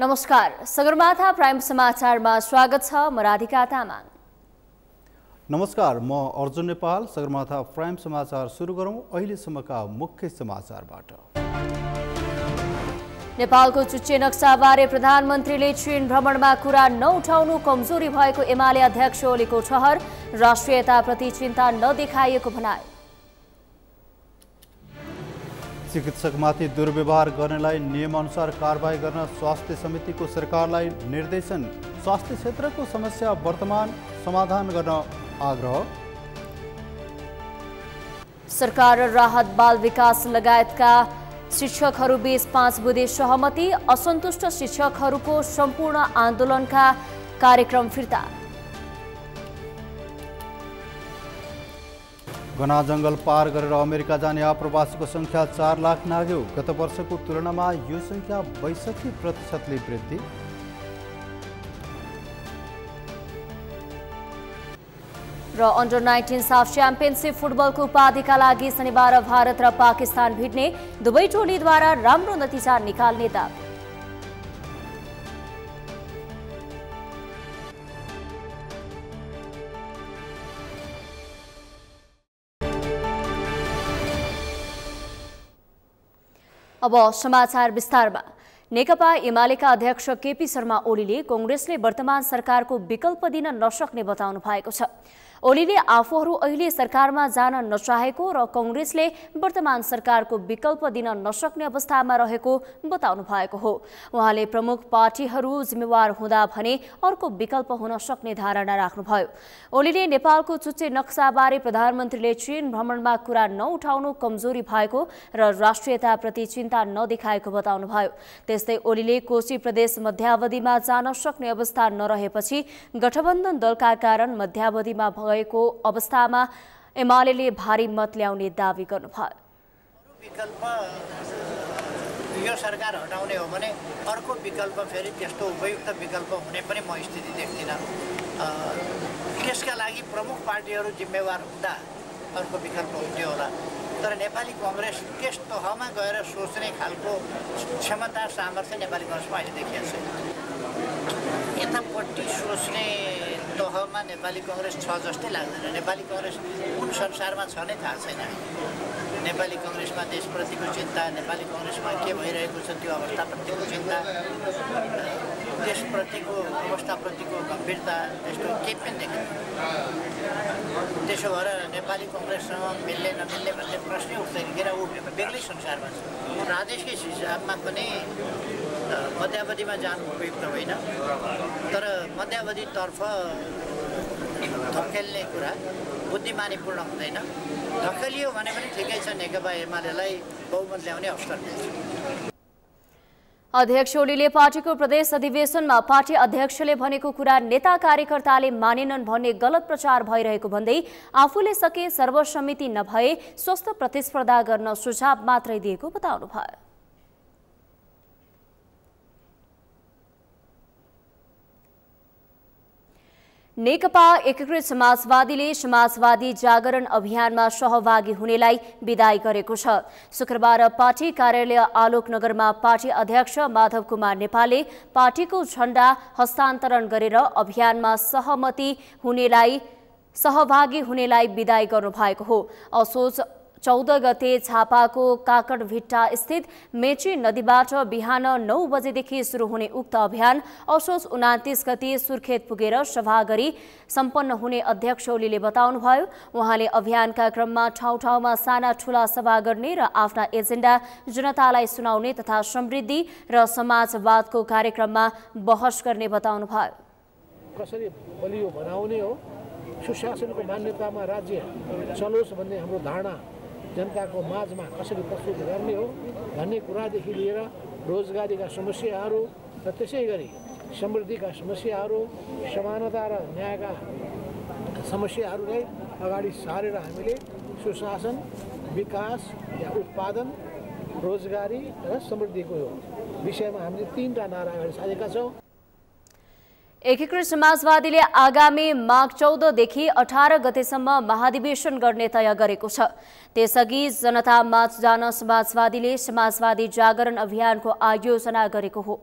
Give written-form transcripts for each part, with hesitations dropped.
नमस्कार, सगरमाथा प्राइम समाचारमा स्वागत छ। म राधिका तामाङ। नमस्कार, म अर्जुन नेपाल। सगरमाथा प्राइम समाचार सुरु गरौँ अहिलेसम्मका मुख्य समाचारबाट। नेपालको चुच्चे नक्साबारे प्रधानमन्त्रीले चीन भ्रमणमा कुरा नउठाउनु कमजोरी भएको एमाले अध्यक्ष ओलीको ठहर। राष्ट्रियताप्रति चिन्ता नदेखाइएको भनाई। चिकित्सकमाथि दुर्व्यवहार गर्नेलाई नियमअनुसार कारबाही गर्न स्वास्थ्य समितिको सरकारलाई निर्देशन। स्वास्थ्य क्षेत्रको समस्या वर्तमान समाधान गर्न आग्रह। सरकार र राहत बाल विकास लगायतका शिक्षकहरूबीच 5 बुँदे सहमति। असन्तुष्ट शिक्षकहरूको सम्पूर्ण आन्दोलनका कार्यक्रम फिर्ता। घना जंगल पार गरेर अमेरिका जाने आप्रवासीको संख्या 4 लाख नाग्यो। गत वर्षको तुलनामा यो संख्या 62% वृद्धि। र अन्डर 19 साफ च्याम्पियनसिप फुटबलको उपाधिका लागि शनिबार भारत र पाकिस्तान भिड्ने। दुवै टोलीद्वारा राम्रो नतिजा निकाल्ने दाबी। अब समाचार विस्तारमा। नेकपा एमालेका अध्यक्ष केपी शर्मा ओलीले कांग्रेसले वर्तमान सरकारको विकल्प दिन नसक्ने बताउनु भएको छ। ओलीले आफूहरू अहिले सरकारमा जान नचाहेको र कांग्रेसले वर्तमान सरकारको विकल्प दिन नसक्ने अवस्थामा रहेको बताउनु भएको हो। उहाँले प्रमुख पार्टीहरू जिम्मेवार हुँदा भने अर्को विकल्प हुन सक्ने धारणा राख्नुभयो। ओलीले नेपालको चुच्चे नक्साबारे प्रधानमन्त्रीले चीन भ्रमणमा कुरा नउठाउनु कमजोरी भएको र राष्ट्रियताप्रति चिन्ता नदेखाएको बताउनुभयो। त्यस्तै ओलीले कोशी प्रदेश मध्यावधिमा जान सक्ने अवस्था नरहेपछि गठबन्धन दलका कारण मध्यावधिमा भएको अवस्थामा एमालेले भारी मत ल्याउने दावी गर्नुभयो। विकल्प यो सरकार हटाउने हो भने अर्को विकल्प फेरि त्यस्तो उपयुक्त विकल्प हुने पनि म स्थिति देख्दिनँ। त्यसका लागि प्रमुख पार्टीहरू जिम्मेवार हुँदा अर्को विकल्प हुन्थ्यो होला। तर नेपाली कांग्रेस त्यस तहमा गएर सोच्ने खालको क्षमता सामर्थ्य नेपाली कांग्रेसमा अहिले देखिएको छैन। यतापट्टि सोच्ने तहमा नेपाली कांग्रेस छ जस्तै लाग्दैन। नेपाली कांग्रेस कुन संसारमा छ नै थाहा छैन। नेपाली कांग्रेसमा देशप्रतिको चिन्ता, नेपाली कांग्रेसमा के भइरहेको छ त्यो अवस्थाप्रतिको चिन्ता, देशप्रतिको अवस्थाप्रतिको गम्भीरता त्यस्तो केही पनि देखिँदैन। त्यसो भएर नेपाली कांग्रेससँग मिल्ने नमिल्ने भन्ने प्रश्नै उठ्दैन। किन ऊ बेग्लै संसारमा छ। प्रादेशिक हिसाबमा पनि मध्यावधिमा जानु उपयुक्त होइन। तर मध्यावधितर्फ धकेल्ने कुरा बुद्धिमानीपूर्ण हुँदैन। धकेलियो भने पनि ठिकै छ। नेकपा एमालेलाई बहुमत ल्याउने अवसर दिन्छ। अध्यक्ष ओलीले पार्टीको प्रदेश अधिवेशनमा पार्टी अध्यक्षले भनेको कुरा नेता कार्यकर्ताले मानेनन् भन्ने गलत प्रचार भइरहेको भन्दै आफूले सके सर्वसम्मति नभए स्वस्थ प्रतिस्पर्धा गर्न सुझाव मात्रै दिएको बताउनुभयो। नेकपा एकीकृत समाजवादीले समाजवादी जागरण अभियानमा सहभागी हुनेलाई बिदाई गरेको छ। शुक्रबार पार्टी कार्यालय आलोकनगरमा पार्टी अध्यक्ष माधव कुमार नेपालले पार्टीको झण्डा हस्तान्तरण गरेर अभियानमा सहभागी हुनेलाई बिदाई गर्नुभएको हो। असोज 14 गते झापाको काकडभिट्टा स्थित मेची नदीबाट बिहान 9 बजेदेखि सुरु हुने उक्त अभियान असोज 29 गते सुर्खेत पुगेर सभा गरी सम्पन्न हुने अध्यक्ष ओलीले बताउनुभयो। उहाँले अभियानका क्रममा ठाउँ ठाउँमा साना ठूला सभा गर्ने र आफ्ना एजेन्डा जनतालाई सुनाउने तथा समृद्धि र समाजवादको कार्यक्रममा बहस गर्ने बताउनुभयो। कसरी बलियो बनाउने हो, सुशासनको मान्यतामा राज्य चलोस् भन्ने हाम्रो धारणा जनताको माझमा कसरी प्रस्तुत गर्ने हो भन्ने कुरादेखि लिएर रोजगारीका समस्याहरू र त्यसै गरी समृद्धिका समस्याहरू, समानता र न्यायका समस्याहरूलाई अगाडि सारेर हामीले सुशासन, विकास या उत्पादन, रोजगारी र समृद्धिको विषयमा हामीले 3टा नारा अगाडि सारेका छौँ। एकीकृत समाजवादीले आगामी माघ 14 देखि 18 गतेसम्म महाधिवेशन गर्ने तय गरेको छ। त्यसअघि जनता माझ जान समाजवादीले समाजवादी जागरण अभियानको आयोजना गरेको हो।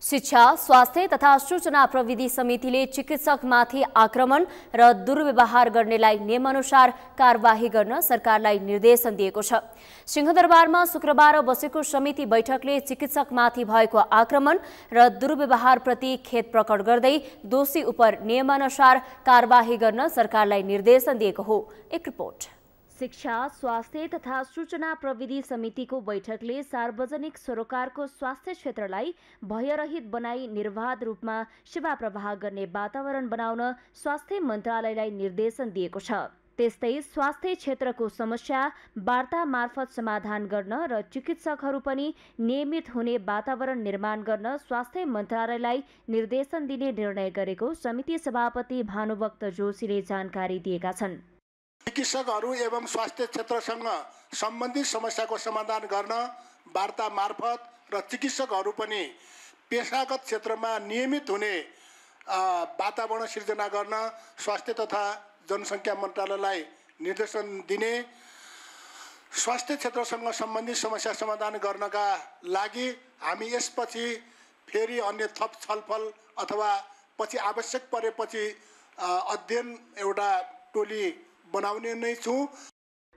शिक्षा, स्वास्थ्य तथा सूचना प्रविधि समितिले चिकित्सकमाथि आक्रमण र दुर्व्यवहार गर्नेलाई नियमअनुसार कारबाही गर्न सरकारलाई निर्देशन दिएको छ। सिंहदरबारमा शुक्रबार बसेको समिति बैठकले चिकित्सकमाथि भएको आक्रमण र दुर्व्यवहारप्रति खेद प्रकट गर्दै दोषी उप नियमअनुसार कारबाही गर्न सरकारलाई निर्देशन दिएको हो। एक रिपोर्ट। शिक्षा, स्वास्थ्य तथा सूचना प्रविधि समितिको बैठकले सार्वजनिक सरोकारको स्वास्थ्य क्षेत्रलाई भयरहित बनाई निर्बाध रूपमा सेवा प्रवाह गर्ने वातावरण बनाउन स्वास्थ्य मन्त्रालयलाई निर्देशन दिएको छ। त्यस्तै स्वास्थ्य क्षेत्रको समस्या वार्ता मार्फत समाधान गर्न र चिकित्सकहरू पनि नियमित हुने वातावरण निर्माण गर्न स्वास्थ्य मन्त्रालयलाई निर्देशन दिने निर्णय गरेको समिति सभापति भानुभक्त जोशीले जानकारी दिएका छन्। चिकित्सकहरू एवं स्वास्थ्य क्षेत्रसँग सम्बन्धित समस्याको समाधान गर्न वार्ता मार्फत र चिकित्सकहरू पनि पेशागत क्षेत्रमा नियमित हुने वातावरण सिर्जना गर्न स्वास्थ्य तथा जनसङ्ख्या मन्त्रालयलाई निर्देशन दिने, स्वास्थ्य क्षेत्रसँग सम्बन्धित समस्या समाधान गर्नका लागि हामी यसपछि फेरि अन्य थप छलफल अथवा पछि आवश्यक परेपछि अध्ययन एउटा टोली बनाउने नै छु।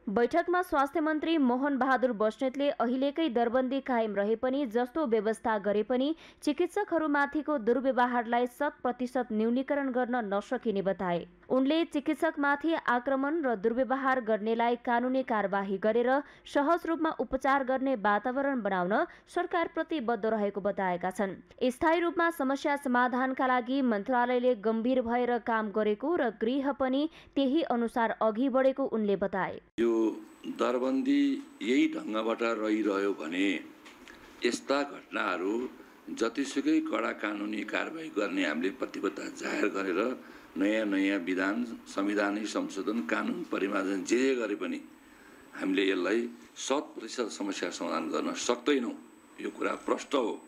बैठकमा स्वास्थ्य मन्त्री मोहन बहादुर बस्नेतले अहिलेकै दरबन्दी कायम रहे पनि जस्तो व्यवस्था गरे पनि चिकित्सकहरूमाथिको दुर्व्यवहारलाई 100% न्यूनीकरण गर्न नसकिने बताए। उनले चिकित्सकमाथि आक्रमण र दुर्व्यवहार गर्नेलाई कानुनी कारबाही गरेर सहज रूपमा उपचार गर्ने वातावरण बनाउन सरकार प्रतिबद्ध रहेको बताएका छन्। स्थायी रूपमा समस्या समाधानका लागि मन्त्रालयले गम्भीर भएर काम गरेको र गृह पनि त्यही अनुसार अघि बढेको उनले बताए। यो दरबन्दी यही ढङ्गबाट रहिरह्यो भने यस्ता घटनाहरू जतिसुकै कडा कानुनी कारबाही गर्ने हामीले प्रतिबद्धता जाहेर गरेर नयाँ विधान, संविधानिक संशोधन, कानुन परिमार्जन जे गरे पनि हामीले यसलाई 100% समस्या समाधान गर्न सक्दैनौँ। यो कुरा प्रष्ट हो।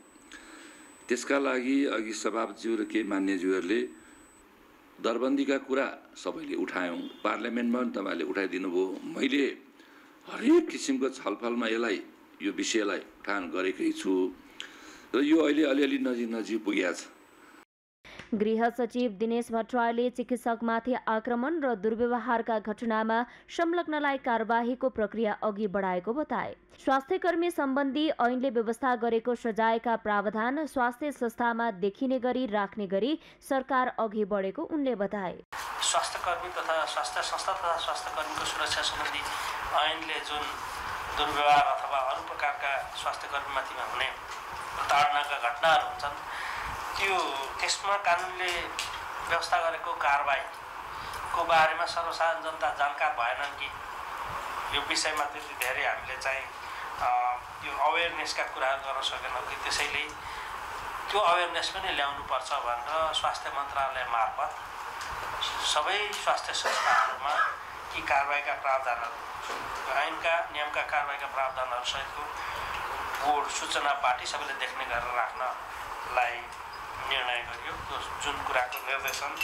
त्यसका लागि अघि सभापतिज्यू र के मान्यज्यूहरूले दरबन्दीका कुरा सबैले उठायौँ। पार्लियामेन्टमा पनि तपाईँहरूले उठाइदिनु भयो। मैले हरेक किसिमको छलफलमा यो विषयलाई उठान गरेकै छु र यो अहिले अलिअलि नजिक पुगेको छ। गृह सचिव दिनेश भट्टराईले चिकित्सकमाथि आक्रमण र दुर्व्यवहारका घटनामा संलग्नलाई कारबाहीको प्रक्रिया अघि बढाएको बताए। स्वास्थ्यकर्मी सम्बन्धी ऐनले व्यवस्था गरेको सजायका प्रावधान स्वास्थ्य संस्थामा देखिने गरी राख्ने गरी सरकार अघि बढेको उनले बताए। स्वास्थ्यकर्मी तथा स्वास्थ्य संस्था तथा स्वास्थ्यकर्मीको सुरक्षा सम्बन्धी ऐनले जुन दुर्व्यवहार अथवा अरू प्रकारका स्वास्थ्यकर्मीमाथि हुने प्रताडनाका घटनाहरू हुन्छन् त्यसमा कानुनले व्यवस्था गरेको कारबाहीको बारेमा सर्वसाधारण जनता जानकार भएनन् कि यो विषयमा त्यति धेरै हामीले चाहिँ त्यो अवेरनेसका कुराहरू गर्न सकेनौँ कि त्यसैले त्यो अवेरनेस पनि ल्याउनुपर्छ भनेर स्वास्थ्य मन्त्रालय मार्फत सबै स्वास्थ्य संस्थाहरूमा यी कारबाहीका प्रावधानहरू ऐनका नियमका कारबाहीका प्रावधानहरू सहितको बोर्ड सूचना पार्टी सबैले देख्ने गरेर राख्नलाई निर्णय गरियो। जुन कुराको निर्देशन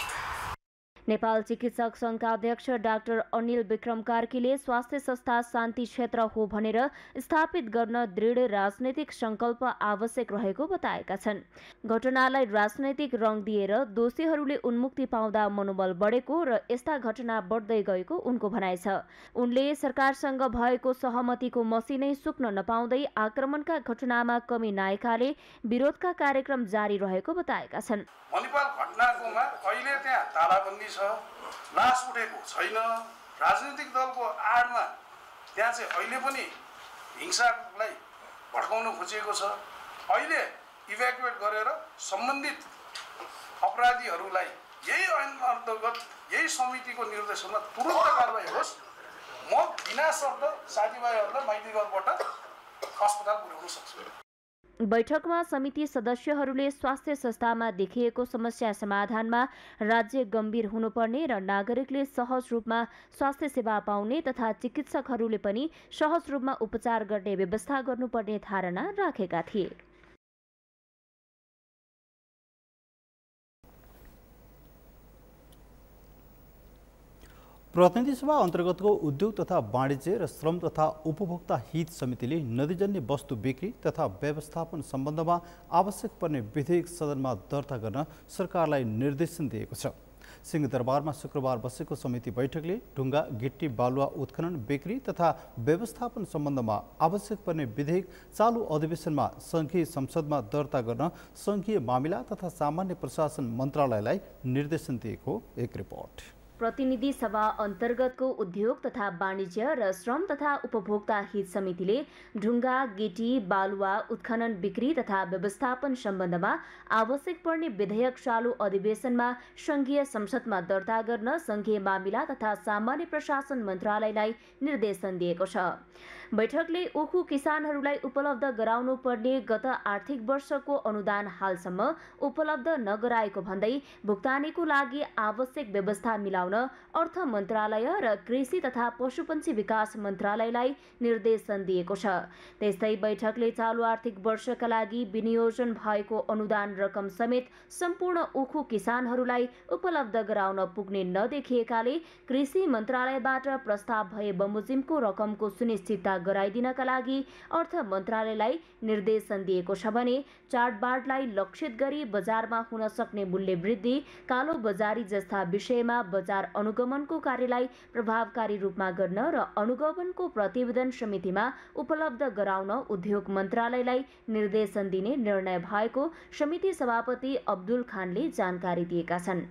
नेपाल चिकित्सक संघका अध्यक्ष डाक्टर अनिल विक्रम कार्कीले स्वास्थ्य संस्था शान्ति क्षेत्र हो भनेर स्थापित गर्न दृढ राजनैतिक संकल्प आवश्यक रहेको बताएका छन्। घटनालाई राजनैतिक रङ दिएर दोषीहरूले उन्मुक्ति पाउँदा मनोबल बढेको र यस्ता घटना बढ्दै गएको उनको भनाइ छ। उनले सरकारसँग भएको सहमतिको मसी नै सुक्न नपाउँदै आक्रमणका घटनामा कमी नआएकाले विरोधका कार्यक्रम जारी रहेको बताएका छन्। मणिपाल घटनाकोमा अहिले त्यहाँ तालाबन्दी छ, लास उठेको छैन। राजनीतिक दलको आडमा त्यहाँ चाहिँ अहिले पनि हिंसालाई भड्काउन खोजिएको छ। अहिले इभ्याकुएट गरेर सम्बन्धित अपराधीहरूलाई यही ऐन अन्तर्गत यही समितिको निर्देशनमा तुरुन्त कारबाही होस्। म बिना शर्त साथीभाइहरूलाई माइतीघरबाट अस्पताल पुर्याउन सक्छु। बैठकमा समिति सदस्यहरूले स्वास्थ्य संस्थामा देखिएको समस्या समाधानमा राज्य गम्भीर हुनुपर्ने र नागरिकले सहज रूपमा स्वास्थ्य सेवा पाउने तथा चिकित्सकहरूले पनि सहज रूपमा उपचार गर्ने व्यवस्था गर्नुपर्ने धारणा राखेका थिए। प्रतिनिधि सभा अन्तर्गतको उद्योग तथा वाणिज्य र श्रम तथा उपभोक्ता हित समितिले नदीजन्य वस्तु बिक्री तथा व्यवस्थापन सम्बन्धमा आवश्यक पर्ने विधेयक सदनमा दर्ता गर्न सरकारलाई निर्देशन दिएको छ। सिंहदरबारमा शुक्रबार बसेको समिति बैठकले ढुङ्गा गिट्टी बालुवा उत्खनन बिक्री तथा व्यवस्थापन सम्बन्धमा आवश्यक पर्ने विधेयक चालु अधिवेशनमा संघीय संसदमा दर्ता गर्न संघीय मामिला तथा सामान्य प्रशासन मन्त्रालयलाई निर्देशन दिएको एक रिपोर्ट। प्रतिनिधि सभा अन्तर्गतको उद्योग तथा वाणिज्य र श्रम तथा उपभोक्ता हित समितिले ढुङ्गा गिटी बालुवा उत्खनन बिक्री तथा व्यवस्थापन सम्बन्धमा आवश्यक पर्ने विधेयक चालु अधिवेशनमा संघीय संसदमा दर्ता गर्न संघीय मामिला तथा सामान्य प्रशासन मन्त्रालयलाई निर्देशन दिएको छ। बैठकले उखु किसानहरूलाई उपलब्ध गराउनु पर्ने गत आर्थिक वर्षको अनुदान हालसम्म उपलब्ध नगराएको भन्दै भुक्तानीको लागि आवश्यक व्यवस्था मिलाउन अर्थ मन्त्रालय र कृषि तथा पशुपन्छी विकास मन्त्रालयलाई निर्देशन दिएको छ। त्यस्तै बैठकले चालु आर्थिक वर्षका लागि विनियोजन भएको अनुदान रकम समेत सम्पूर्ण उखु किसानहरूलाई उपलब्ध गराउन पुग्ने नदेखिएकाले कृषि मन्त्रालयबाट प्रस्ताव भए बमोजिमको रकमको सुनिश्चितता गराइदिनका लागि अर्थ मन्त्रालयलाई निर्देशन दिएको छ भने चाडबाडलाई लक्षित गरी बजारमा हुन सक्ने मूल्य वृद्धि, कालो बजारी जस्ता विषयमा बजार अनुगमनको कार्यलाई प्रभावकारी रूपमा गर्न र अनुगमनको प्रतिवेदन समितिमा उपलब्ध गराउन उद्योग मन्त्रालयलाई निर्देशन दिने निर्णय भएको समिति सभापति अब्दुल खानले जानकारी दिएका छन्।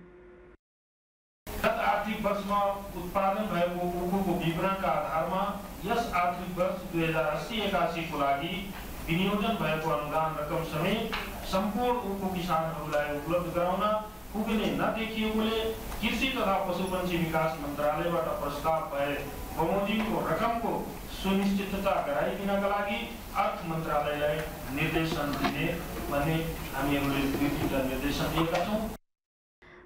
गत आर्थिक वर्षमा उत्पादन भएको उखुको विवरणका आधारमा यस आर्थिक वर्ष 2080-81 को लागि विनियोजन भएको अनुदान रकम समेत सम्पूर्ण उखु किसानहरूलाई उपलब्ध गराउन पुग्ने नदेखिएकोले कृषि तथा पशुपन्छी विकास मन्त्रालयबाट प्रस्ताव भए बमोजिमको रकमको सुनिश्चितता गराइदिनका लागि अर्थ मन्त्रालयलाई निर्देशन दिने भन्ने हामीहरूले दुईटा निर्देशन दिएका छौँ।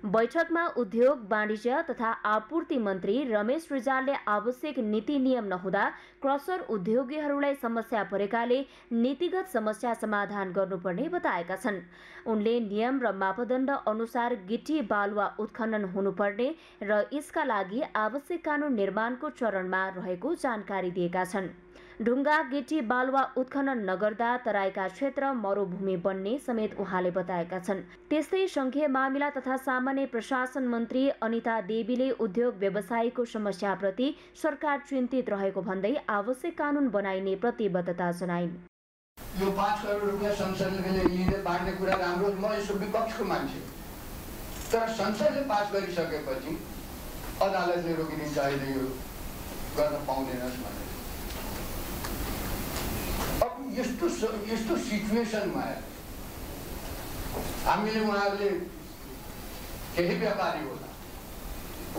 बैठकमा उद्योग वाणिज्य तथा आपूर्ति मन्त्री रमेश रिजालले आवश्यक नीति नियम नहुँदा क्रसर उद्योगीहरूलाई समस्या परेकाले नीतिगत समस्या समाधान गर्नुपर्ने बताएका छन्। उनले नियम र मापदण्ड अनुसार गिटी बालुवा उत्खनन हुनुपर्ने र यसका लागि आवश्यक कानुन निर्माणको चरणमा रहेको जानकारी दिएका छन्। ढुङ्गा गिटी बालुवा उत्खनन नगर्दा तराईका क्षेत्र मरुभूमि बन्ने समेत उहाँले बताएका छन्। त्यस्तै संघीय मामिला तथा सामान्य प्रशासन मन्त्री अनिता देवीले उद्योग व्यवसायीको समस्याप्रति सरकार चिन्तित रहेको भन्दै आवश्यक कानुन बनाइने प्रतिबद्धता जनाइन्। यो 5 करोड रुपैयाँ संसदले लिने बाँड्ने कुरा राम्रो, म यसो विपक्षको मान्छे, तर संसदले पास गरिसकेपछि अदालतले रोकिदिन्छ अहिले यो गर्न पाउँदैनस् भनेर। अब यस्तो सिचुएसनमा हामीले उहाँहरूले केही व्यापारी होला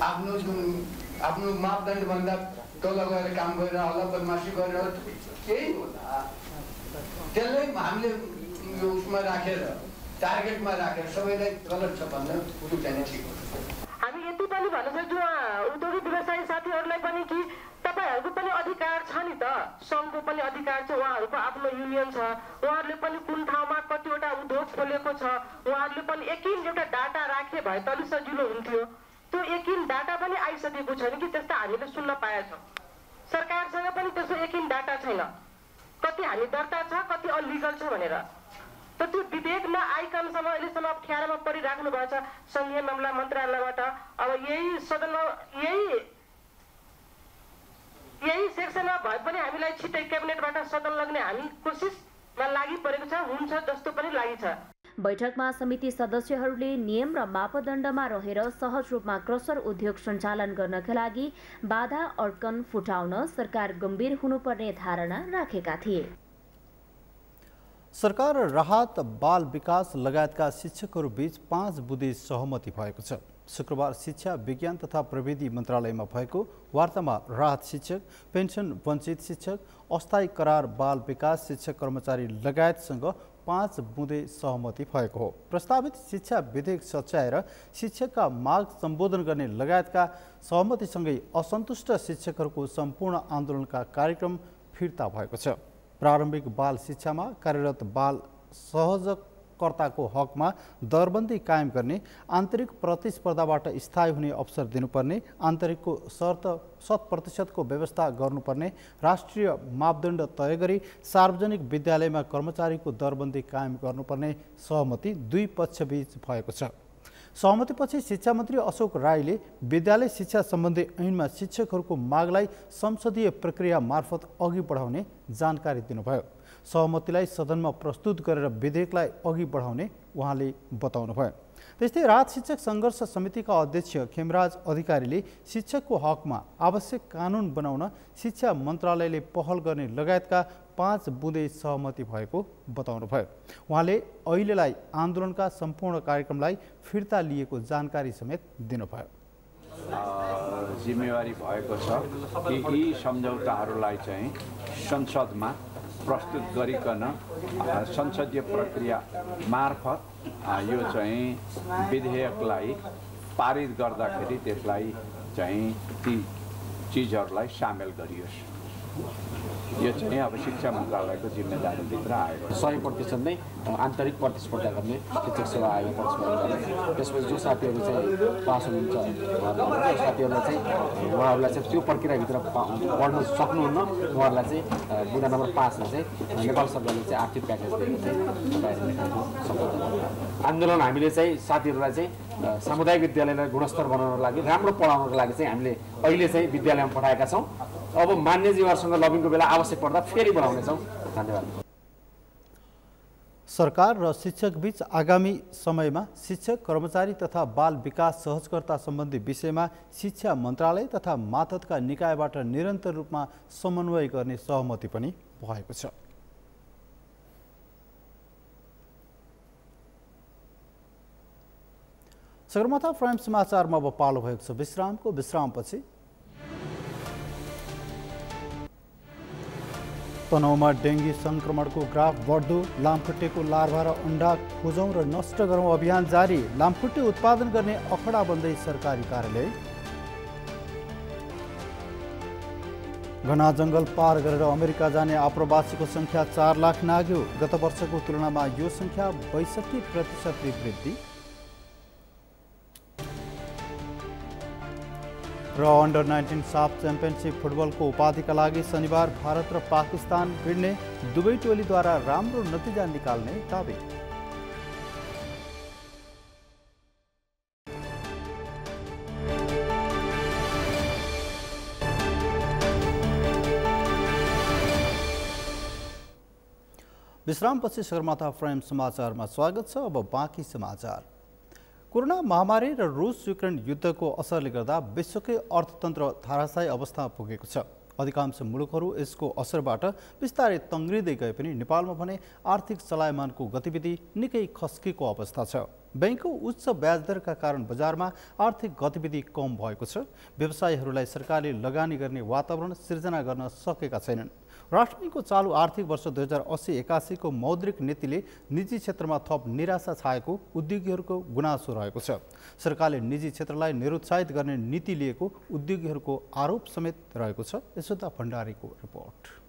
आफ्नो मापदण्डभन्दा तल गएर काम गरेर होला, बदमासी गरेर केही होला, त्यसलाई हामीले यो उसमा राखेर टार्गेटमा राखेर सबैलाई गलत छ भन्न उठाउने ठिक हो। हामी यति पनि भन्न सक्छौँ उद्योगिक व्यवसायी साथीहरूलाई पनि कि तपाईहरूको पनि अधिकार छ नि त, सङ्घको पनि अधिकार छ, उहाँहरूको आफ्नो युनियन छ, उहाँहरूले पनि कुन ठाउँमा कतिवटा उद्योग खोलेको छ, उहाँहरूले पनि एकिन एउटा डाटा राखे भए त अलि सजिलो हुन्थ्यो। त्यो एकिन डाटा पनि आइसकेको छैन कि त्यस्ता हामीले सुन्न पाएछौँ। सरकारसँग पनि त्यस्तो एकिन डाटा छैन, कति हामी दर्ता छ कति अलिगल छ भनेर। त त्यो विधेयक नआइकनसम्म अहिलेसम्म अप्ठ्यारोमा परिराख्नु भएको छ संघीय मामला मन्त्रालयबाट। अब यही सदनमा यही सेक्सनमा भए पनि हामीलाई छिट्टै क्याबिनेटबाट सदन लग्ने हामी कोसिसमा लागि परेको छ, हुन्छ जस्तो पनि लागि छ। बैठकमा समिति सदस्यहरूले नियम र मापदण्डमा रहेर सहज रूपमा क्रसर उद्योग सञ्चालन गर्नका लागि बाधा अड्कन फुटाउन सरकार गम्भीर हुनुपर्ने धारणा राखेका थिए। सरकार राहत बाल विकास लगायतका शिक्षकहरू बीच 5 बुँदे सहमति भएको छ। शुक्रबार शिक्षा विज्ञान तथा प्रविधि मन्त्रालयमा भएको वार्तामा राहत शिक्षक, पेन्सन वञ्चित शिक्षक, अस्थायी करार बाल विकास शिक्षक कर्मचारी लगायतसँग 5 बुँदे सहमति भएको हो। प्रस्तावित शिक्षा विधेयक सच्याएर शिक्षकका माग सम्बोधन गर्ने लगायतका सहमतिसँगै असन्तुष्ट शिक्षकहरूको सम्पूर्ण आन्दोलनका कार्यक्रम फिर्ता भएको छ। प्रारम्भिक बाल शिक्षामा कार्यरत बाल सहजक कर्ताको हकमा दरबन्दी कायम गर्ने, आन्तरिक प्रतिस्पर्धाबाट स्थायी हुने अवसर दिनुपर्ने, आन्तरिकको 100% व्यवस्था गर्नुपर्ने, राष्ट्रिय मापदण्ड तय गरी सार्वजनिक विद्यालयमा कर्मचारीको दरबन्दी कायम गर्नुपर्ने सहमति दुई पक्षबीच भएको छ। सहमतिपछि शिक्षा मन्त्री अशोक राईले विद्यालय शिक्षा सम्बन्धी ऐनमा शिक्षकहरूको मागलाई संसदीय प्रक्रिया मार्फत अघि बढाउने जानकारी दिनुभयो। सहमतिलाई सदनमा प्रस्तुत गरेर विधेयकलाई अघि बढाउने उहाँले बताउनुभयो। त्यस्तै राज शिक्षक सङ्घर्ष समितिका अध्यक्ष खेमराज अधिकारीले शिक्षकको हकमा आवश्यक कानुन बनाउन शिक्षा मन्त्रालयले पहल गर्ने लगायतका 5 बुँदे सहमति भएको बताउनुभयो। उहाँले अहिलेलाई आन्दोलनका सम्पूर्ण कार्यक्रमलाई फिर्ता लिएको जानकारी समेत दिनुभयो। जिम्मेवारी भएको छ कि यी सम्झौताहरूलाई चाहिँ संसदमा प्रस्तुत गरिकन संसदीय प्रक्रिया मार्फत यो चाहिँ विधेयकलाई पारित गर्दाखेरि त्यसलाई चाहिँ ती चिजहरूलाई सामेल गरियोस्। यो चाहिँ अब शिक्षा मन्त्रालयको जिम्मेदारीभित्र आएको 100% नै आन्तरिक प्रतिस्पर्धा गर्ने शिक्षक सेवा आयोगमा प्रतिस्पर्धा गर्ने। त्यसपछि जो साथीहरू चाहिँ पास हुनुहुन्छ साथीहरूलाई चाहिँ उहाँहरूलाई चाहिँ त्यो प्रक्रियाभित्र पढ्न सक्नुहुन्न, उहाँहरूलाई चाहिँ बुँदा नम्बर 5 मा चाहिँ नेपाल सरकारले चाहिँ आर्थिक प्याकेज दिएको चाहिँ आन्दोलन हामीले चाहिँ साथीहरूलाई चाहिँ सामुदायिक विद्यालयलाई गुणस्तर बनाउनको लागि, राम्रो पढाउनको लागि चाहिँ हामीले अहिले चाहिँ विद्यालयमा पठाएका छौँ। अब मान्यजीहरूसँग लबिङको बेला आवश्यक पर्दा फेरि बनाउनेछौँ। धन्यवाद। सरकार र शिक्षक बीच आगामी समयमा शिक्षक, कर्मचारी तथा बाल विकास सहजकर्ता सम्बन्धी विषयमा शिक्षा मन्त्रालय तथा मातहतका निकायबाट निरन्तर रूपमा समन्वय गर्ने सहमति पनि भएको छ। सगरमाथा प्राइम समाचारमा अब पालो भएको छ विश्रामको। विश्रामपछि तनहुँमा डेङ्गी संक्रमणको ग्राफ बढ्दो, लामखुट्टेको लार्भा र अन्डा खोजौँ र नष्ट गरौँ अभियान जारी, लामखुट्टे उत्पादन गर्ने अखडा बन्दै सरकारी कार्यालय। घना जङ्गल पार गरेर अमेरिका जाने आप्रवासीको सङ्ख्या 4 लाख नाग्यो। गत वर्षको तुलनामा यो सङ्ख्या 62% वृद्धि। र अन्डर 19 साफ च्याम्पियनसिप फुटबलको उपाधिका लागि शनिबार भारत र पाकिस्तान भिड्ने, दुवै टोलीद्वारा राम्रो नतिजा निकाल्ने दाबी। विश्रामपछि सगरमाथा प्राइम समाचारमा स्वागत छ। अब बाँकी समाचार। कोरोना महामारी र रुस युक्रेन युद्धको असरले गर्दा विश्वकै अर्थतन्त्र धाराशायी अवस्थामा पुगेको छ। अधिकांश मुलुकहरू यसको असरबाट बिस्तारै तङ्ग्रिँदै गए पनि नेपालमा भने आर्थिक चलायमानको गतिविधि निकै खस्केको अवस्था छ। बैंकको उच्च ब्याजदरका कारण बजारमा आर्थिक गतिविधि कम भएको छ। व्यवसायीहरूलाई सरकारले लगानी गर्ने वातावरण सिर्जना गर्न सकेका छैनन्। राष्ट्रको चालु आर्थिक वर्ष 2080-81 को मौद्रिक नीतिले निजी क्षेत्रमा थप निराशा छाएको उद्योगीहरूको गुनासो रहेको छ। सरकारले निजी क्षेत्रलाई निरुत्साहित गर्ने नीति लिएको उद्योगीहरूको आरोप समेत रहेको छ। यशोदा भण्डारीको रिपोर्ट।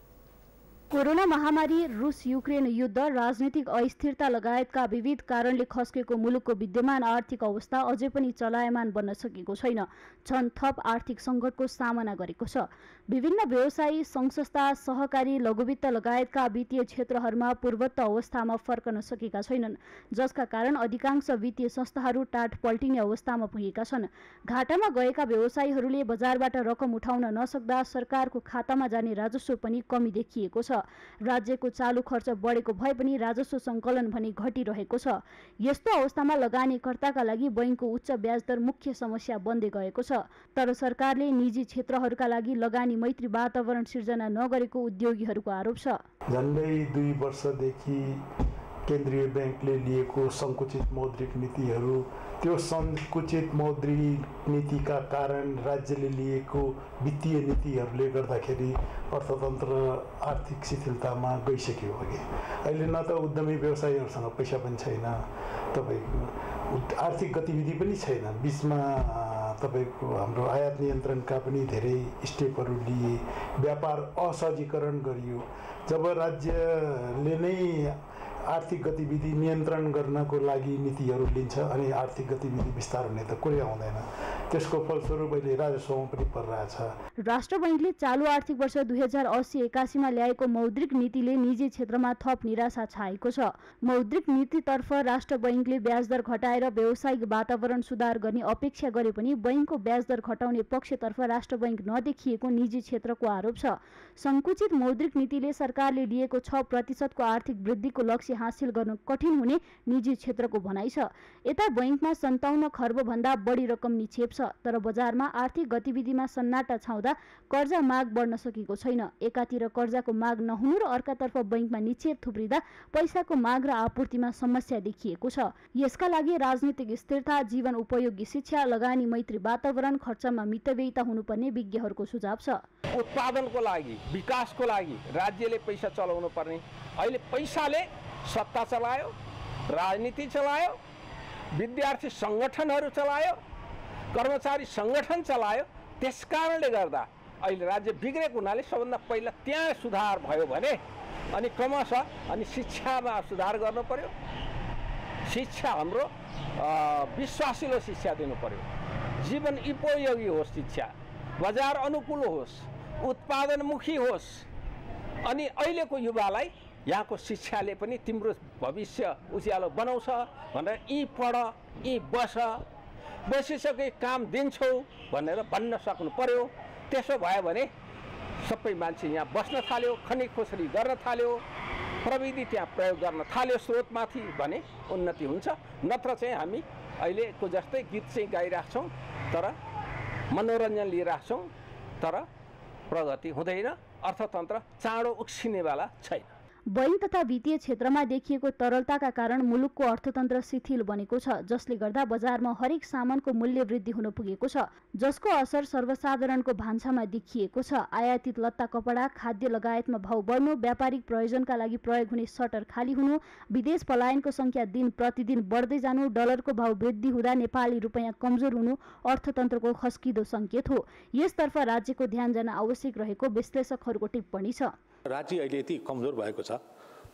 कोरोना महामारी, रुस युक्रेन युद्ध, राजनीतिक अस्थिरता लगायतका विविध कारणले खस्केको मुलुकको विद्यमान आर्थिक अवस्था अझै पनि चलायमान बन्न सकेको छैन। झन् थप आर्थिक सङ्कटको सामना गरेको छ। विभिन्न व्यवसायी सङ्घ-संस्था, सहकारी, लघुवित्त लगायतका वित्तीय क्षेत्रहरूमा पूर्ववत अवस्थामा फर्कन सकेका छैनन्, जसका कारण अधिकांश वित्तीय संस्थाहरू टाट पल्टिने अवस्थामा पुगेका छन्। घाटामा गएका व्यवसायीहरूले बजारबाट रकम उठाउन नसक्दा सरकारको खातामा जाने राजस्व पनि कमी देखिएको छ। राज्यको चालु खर्च बढेको भए पनि राजस्व सङ्कलन भने घटिरहेको छ। यस्तो अवस्थामा लगानीकर्ताका लागि बैंकको उच्च ब्याजदर मुख्य समस्या बन्दै गएको छ। तर सरकारले निजी क्षेत्रहरूका लागि लगानी मैत्री वातावरण सिर्जना नगरेको उद्योगीहरूको आरोप छ। झन्डै 2 वर्षदेखि केन्द्रीय बैंकले लिएको सङ्कुचित मौद्रिक नीतिहरू, त्यो सङ्कुचित मौद्रिक नीतिका कारण राज्यले लिएको वित्तीय नीतिहरूले गर्दाखेरि अर्थतन्त्र आर्थिक शिथिलतामा गइसक्यो अघि। अहिले न त उद्यमी व्यवसायीहरूसँग पैसा पनि छैन, तपाईँको आर्थिक गतिविधि पनि छैन। बिचमा तपाईँको हाम्रो आयात नियन्त्रणका पनि धेरै स्टेपहरू लिए, व्यापार असहजीकरण गरियो। जब राज्यले नै आर्थिक गतिविधि नियन्त्रण गर्नको लागि नीतिहरू लिन्छ अनि आर्थिक गतिविधि विस्तार हुने त कुरै आउँदैन। त्यसको फलस्वरूप अहिले राजस्वमा पनि परिरहेछ। राष्ट्र बैंकले चालु आर्थिक वर्ष 2080-81 ल्याएको मौद्रिक नीतिले निजी क्षेत्रमा थप निराशा छाएको छ। मौद्रिक नीतितर्फ राष्ट्र बैंकले ब्याज दर घटाएर व्यावसायिक वातावरण सुधार गर्ने अपेक्षा गरे पनि बैंकको ब्याज दर घटाउने पक्षतर्फ राष्ट्र बैंक नदेखिएको निजी क्षेत्रको आरोप छ। संकुचित मौद्रिक नीतिले सरकारले लिएको 6% को आर्थिक वृद्धिको लक्ष्य हासिल गर्न कठिन हुने निजी क्षेत्रको भनाइ छ। यता बैंकमा 57 खर्ब भन्दा बढी रकम निक्षेप छ, तर बजारमा आर्थिक गतिविधिमा सन्नाटा छाउँदा कर्जा माग बढ्न सकेको छैन। एकातिर कर्जाको माग नहुनु र अर्कातर्फ बैंकमा निक्षेप थुप्रिँदा पैसाको माग र आपूर्तिमा समस्या देखिएको छ। यसका लागि राजनीतिक स्थिरता, जीवन उपयोगी शिक्षा, लगानी मैत्री वातावरण, खर्चमा मितव्ययिता हुनुपर्ने विज्ञहरूको सुझाव छ। उत्पादनको लागि, विकासको लागि राज्यले पैसा चलाउनु पर्ने। अहिले पैसाले सत्ता चलायो, राजनीति चलायो, विद्यार्थी सङ्गठनहरू चलायो, कर्मचारी सङ्गठन चलायो। त्यसकारणले गर्दा अहिले राज्य बिग्रेको हुनाले सबभन्दा पहिला त्यहाँ सुधार भयो भने अनि क्रमशः अनि शिक्षामा सुधार गर्नु पर्यो। शिक्षा हाम्रो विश्वासिलो शिक्षा दिनु पर्यो, जीवन उपयोगी होस् शिक्षा, बजार अनुकूल होस्, उत्पादनमुखी होस्। अनि अहिलेको युवालाई यहाँको शिक्षाले पनि तिम्रो भविष्य उज्यालो बनाउँछ भनेर यी पढ, यी बसिसके काम दिन्छौ भनेर भन्न सक्नु पर्यो। त्यसो भयो भने सबै मान्छे यहाँ बस्न थाल्यो, खनी खोसरी गर्न थाल्यो, प्रविधि त्यहाँ प्रयोग गर्न थाल्यो स्रोतमाथि भने उन्नति हुन्छ। नत्र चाहिँ हामी अहिलेको जस्तै गीत चाहिँ गाइरहेको छौँ तर मनोरञ्जन लिइरहेको छौँ तर प्रगति हुँदैन, अर्थतन्त्र चाँडो उक्सिनेवाला छैन। बैंक तथा वित्तीय क्षेत्रमा देखिएको तरलताका कारण मुलुकको अर्थतन्त्र शिथिल बनेको छ, जसले गर्दा बजारमा हरेक सामानको मूल्य वृद्धि हुन पुगेको छ, जसको असर सर्वसाधारणको भान्सामा देखिएको छ। आयातित लत्ता कपडा, खाद्य लगायतमा भाउ बढ्नु, व्यापारिक प्रयोजनका लागि प्रयोग हुने सटर खाली हुनु, विदेश पलायनको संख्या दिन प्रतिदिन बढ्दै जानु, डलरको भाउ वृद्धि हुँदा नेपाली रुपैयाँ कमजोर हुनु अर्थतन्त्रको खस्किदो सङ्केत हो। यसतर्फ राज्यको ध्यान जान आवश्यक रहेको विश्लेषकहरूको टिप्पणी छ। राज्य अहिले यति कमजोर भएको छ,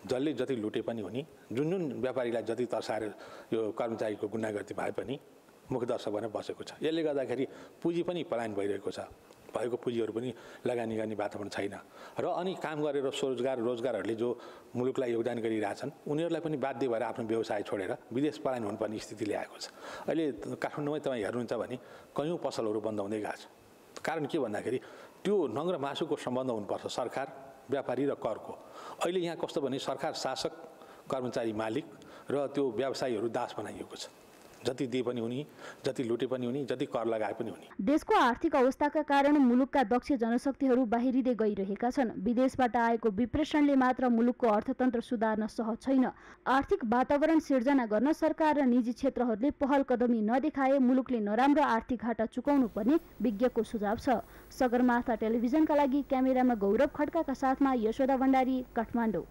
जसले जति लुटे पनि हुने, जुन व्यापारीलाई जति तर्साएर यो कर्मचारीको गुन्डागर्दी भए पनि मुखदर्शक भनेर बसेको छ। यसले गर्दाखेरि पुँजी पनि पलायन भइरहेको छ, भएको पुँजीहरू पनि लगानी गर्ने वातावरण छैन र अनि काम गरेर रोजगारहरूले जो मुलुकलाई योगदान गरिरहेछन् उनीहरूलाई पनि बाध्य भएर आफ्नो व्यवसाय छोडेर विदेश पलायन हुनुपर्ने स्थिति ल्याएको छ। अहिले काठमाडौँमै तपाईँ हेर्नुहुन्छ भने कयौँ पसलहरू बन्द हुँदै गएको छ। कारण के भन्दाखेरि त्यो नङ र मासुको सम्बन्ध हुनुपर्छ सरकार, व्यापारी र करको। अहिले यहाँ कस्तो भने सरकार शासक, कर्मचारी मालिक र त्यो व्यवसायीहरू दास बनाइएको छ। जति दिए पनि हुने, जति लुटे पनि हुने, जति कर लगाए पनि हुने। देशको आर्थिक अवस्थाका कारण मुलुकका दक्ष जनशक्तिहरू बाहिरिँदै गइरहेका छन्। विदेशबाट आएको विप्रेषणले मात्र मुलुकको अर्थतन्त्र सुधार्न सहज छैन। आर्थिक वातावरण सिर्जना गर्न सरकार र निजी क्षेत्रहरूले पहल कदमी नदेखाए मुलुकले नराम्रो आर्थिक घाटा चुकाउनु पर्ने विज्ञको सुझाव छ। सगरमाथा टेलिभिजनका लागि क्यामेरामा गौरव खड्काका साथमा यशोदा भण्डारी, काठमाडौँ।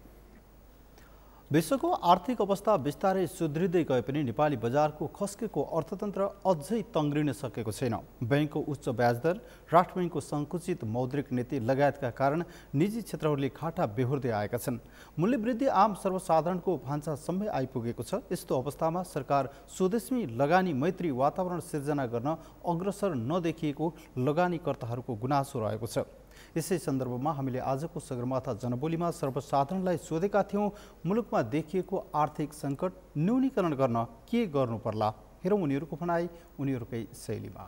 विश्वको आर्थिक अवस्था बिस्तारै सुध्रिँदै गए पनि नेपाली बजारको खस्केको अर्थतन्त्र अझै तङ्ग्रिन सकेको छैन। बैंकको उच्च ब्याज दर, राष्ट्र बैंकको सङ्कुचित मौद्रिक नीति लगायतका कारण निजी क्षेत्रहरूले घाटा बेहोर्दै आएका छन्। मूल्य वृद्धि आम सर्वसाधारणको भान्सासम्मै आइपुगेको छ। यस्तो अवस्थामा सरकार स्वदेशी लगानी मैत्री वातावरण सिर्जना गर्न अग्रसर नदेखिएको लगानीकर्ताहरूको गुनासो रहेको छ। यसै सन्दर्भमा हामीले आजको सगरमाथा जनबोलीमा सर्वसाधारणलाई सोधेका थियौँ, मुलुकमा देखिएको आर्थिक सङ्कट न्यूनीकरण गर्न के गर्नु पर्ला? हेरौँ उनीहरूको भनाइ उनीहरूकै शैलीमा।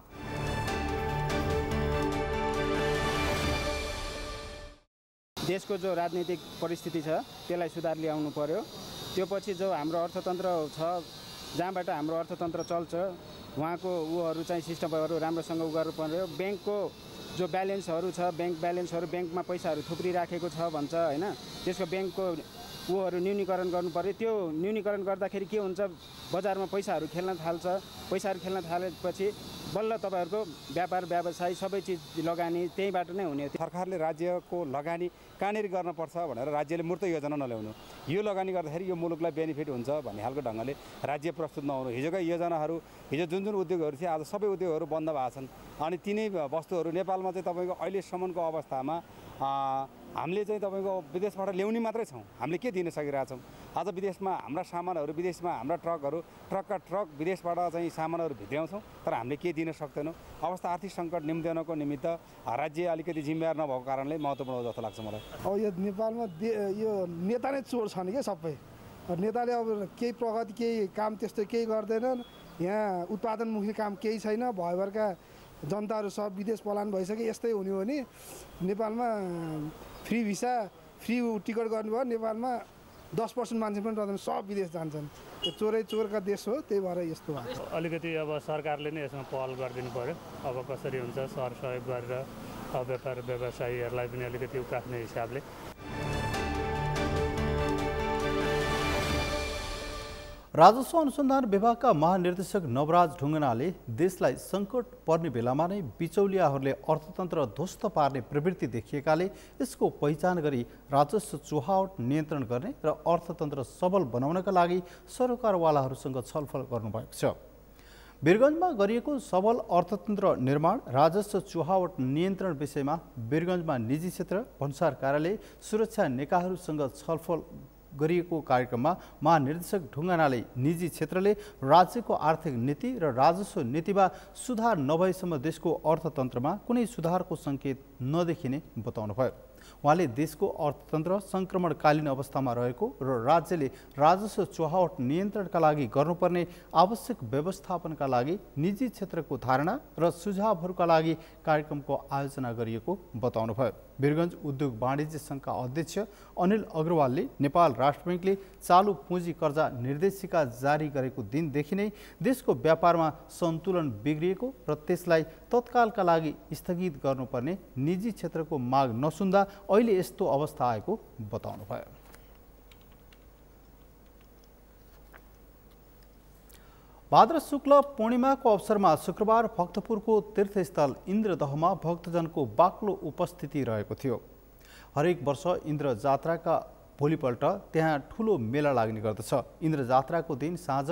देशको जो राजनीतिक परिस्थिति छ त्यसलाई सुधार ल्याउनु पर्यो। त्यो पछि जो हाम्रो अर्थतन्त्र छ, जहाँबाट हाम्रो अर्थतन्त्र चल्छ उहाँको उहरू चाहिँ सिस्टमहरू राम्रोसँग गर्नु पर्यो। ब्याङ्कको जो ब्यालेन्सहरू छ, ब्याङ्क ब्यालेन्सहरू, ब्याङ्कमा पैसाहरू थुप्रिराखेको छ भन्छ होइन, त्यसको ब्याङ्कको उहरू न्यूनीकरण गर्नु पर्यो। त्यो न्यूनीकरण गर्दाखेरि के हुन्छ, बजारमा पैसाहरू खेल्न थाल्छ। पैसाहरू खेल्न थालेपछि बल्ल तपाईँहरूको व्यापार व्यवसाय सबै चिज लगानी त्यहीँबाट नै हुने। सरकारले राज्यको लगानी कहाँनिर गर्नुपर्छ भनेर राज्यले मूर्त योजना नल्याउनु, यो लगानी गर्दाखेरि यो मुलुकलाई बेनिफिट हुन्छ भन्ने खालको ढङ्गले राज्य प्रस्तुत नहुनु। हिजोका योजनाहरू, हिजो जुन उद्योगहरू थियो आज सबै उद्योगहरू बन्द भएको छन्। अनि तिनै वस्तुहरू नेपालमा चाहिँ तपाईँको अहिलेसम्मको अवस्थामा हामीले चाहिँ तपाईँको विदेशबाट ल्याउने मात्रै छौँ, हामीले के दिन सकिरहेछौँ। आज विदेशमा हाम्रा सामानहरू, विदेशमा हाम्रा ट्रकका ट्रक विदेशबाट चाहिँ सामानहरू भित्र्याउँछौँ, तर हामीले के दिन सक्दैनौँ। अवस्था आर्थिक सङ्कट निम्त्याउनको निमित्त राज्य अलिकति जिम्मेवार नभएको कारणले महत्त्वपूर्ण हो जस्तो लाग्छ मलाई। अब यो नेपालमा यो नेता नै चोर छन् क्या सबै। नेताले अब केही प्रगति केही काम त्यस्तो केही गर्दैनन्, यहाँ उत्पादनमुखी काम केही छैन, भयभरका जनताहरू सब विदेश पलायन भइसक्यो। यस्तै हुने हो भने नेपालमा फ्री भिसा फ्री टिकट गर्नुभयो, नेपालमा 10% मान्छे पनि रहँदैन, सब विदेश जान्छन्। त्यो चोरै चोरका देश हो, त्यही भएर यस्तो भएको। अलिकति अब सरकारले नै यसमा पहल गरिदिनु पर्यो। अब कसरी हुन्छ सर सहयोग गरेर व्यापार व्यवसायीहरूलाई पनि अलिकति उकास्ने हिसाबले। राजस्व अनुसन्धान विभागका महानिर्देशक नवराज ढुङ्गानाले देशलाई सङ्कट पर्ने बेलामा नै बिचौलियाहरूले अर्थतन्त्र ध्वस्त पार्ने प्रवृत्ति देखिएकाले यसको पहिचान गरी राजस्व चुहावट नियन्त्रण गर्ने र अर्थतन्त्र सबल बनाउनका लागि सरकारवालाहरूसँग छलफल गर्नुभएको छ। वीरगञ्जमा गरिएको सबल अर्थतन्त्र निर्माण राजस्व चुहावट नियन्त्रण विषयमा वीरगञ्जमा निजी क्षेत्र भन्सार कार्यालय सुरक्षा निकायहरूसँग छलफल गरिएको कार्यक्रममा महानिर्देशक ढुङ्गानाले निजी क्षेत्रले राज्यको आर्थिक नीति र राजस्व नीतिमा सुधार नभएसम्म देशको अर्थतन्त्रमा कुनै सुधारको सङ्केत नदेखिने बताउनुभयो। उहाँले देशको अर्थतन्त्र सङ्क्रमणकालीन अवस्थामा रहेको र राज्यले राजस्व चुहावट नियन्त्रणका लागि गर्नुपर्ने आवश्यक व्यवस्थापनका लागि निजी क्षेत्रको धारणा र सुझावहरूका लागि कार्यक्रमको आयोजना गरिएको बताउनुभयो। वीरगञ्ज उद्योग वाणिज्य सङ्घका अध्यक्ष अनिल अग्रवालले नेपाल राष्ट्र ब्याङ्कले चालु पुँजी कर्जा निर्देशिका जारी गरेको दिनदेखि नै देशको व्यापारमा सन्तुलन बिग्रिएको र त्यसलाई तत्कालका लागि स्थगित गर्नुपर्ने निजी क्षेत्रको माग नसुन्दा अहिले यस्तो अवस्था आएको बताउनुभयो। भाद्र शुक्ल पूर्णिमाको अवसरमा शुक्रबार भक्तपुरको तीर्थस्थल इन्द्रदहमा भक्तजनको बाक्लो उपस्थिति रहेको थियो। हरेक वर्ष इन्द्र जात्राका भोलिपल्ट त्यहाँ ठुलो मेला लाग्ने गर्दछ। इन्द्र जात्राको दिन साँझ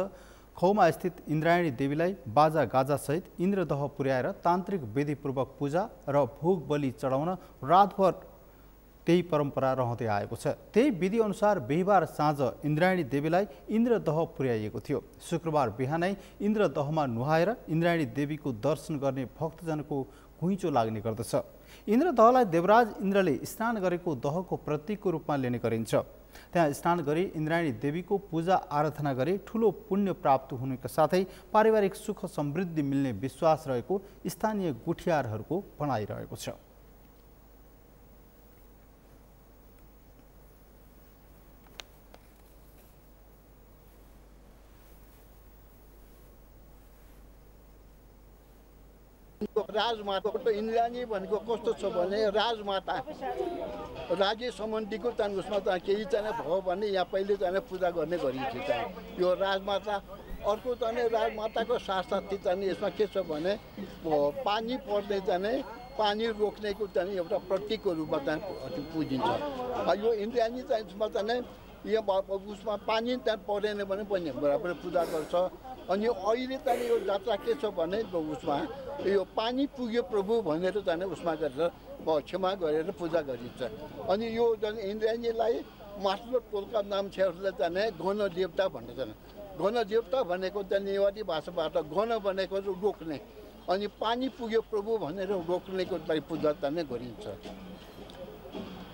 खौमा स्थित इन्द्रायणी देवीलाई बाजा गाजासहित इन्द्रदह पुर्याएर तान्त्रिक विधिपूर्वक पूजा र भोग बलि चढाउन रातभर त्यही परम्परा रहँदै आएको छ। त्यही विधि अनुसार बिहिबार साँझ इन्द्रायणी देवीलाई इन्द्रदह पुर्याइएको थियो। शुक्रबार बिहानै इन्द्रदहमा नुहाएर इन्द्रायणी देवीको दर्शन गर्ने भक्तजनको घुइँचो लाग्ने गर्दछ। इन्द्रदहलाई देवराज इन्द्रले स्नान गरेको दहको प्रतीकको रूपमा लिने गरिन्छ। त्यहाँ स्नान गरी इन्द्रायणी देवीको पूजा आराधना गरी ठुलो पुण्य प्राप्त हुनुका साथै पारिवारिक सुख समृद्धि मिल्ने विश्वास रहेको स्थानीय गुठियारहरूको भनाइरहेको छ। राजमाता इन्द्रायणी भनेको कस्तो छ भने राजमाता राज्य सम्बन्धीको चाहिँ उसमा चाहिँ केही चाहिँ भयो भने यहाँ पहिले चाहिँ पूजा गर्ने गरिन्छ चाहिँ यो राजमाता। अर्को चाहिँ राजमाताको साथसाथै चाहिँ यसमा के छ भने पानी पर्ने चाहिँ पानी रोक्नेको चाहिँ एउटा प्रतीकको रूपमा चाहिँ पुजिन्छ। यो इन्द्रायणी चाहिँ उसमा चाहिँ यहाँ उसमा पानी त्यहाँ परेन भने पनि बराबर पूजा गर्छ। अनि अहिले चाहिँ यो जात्रा के छ भने उसमा यो पानी पुग्यो प्रभु भनेर चाहिँ उसमा गरेर क्षमा गरेर पूजा गरिन्छ। अनि यो चाहिँ इन्द्रायणीलाई माथिल्लो टोलका मान्छेहरूले चाहिँ गण देवता भन्दछन्। गण देवता भनेको चाहिँ नेवारी भाषाबाट गण भनेको रोक्ने, अनि पानी पुग्यो प्रभु भनेर रोक्नेको लागि पूजा चाहिँ गरिन्छ।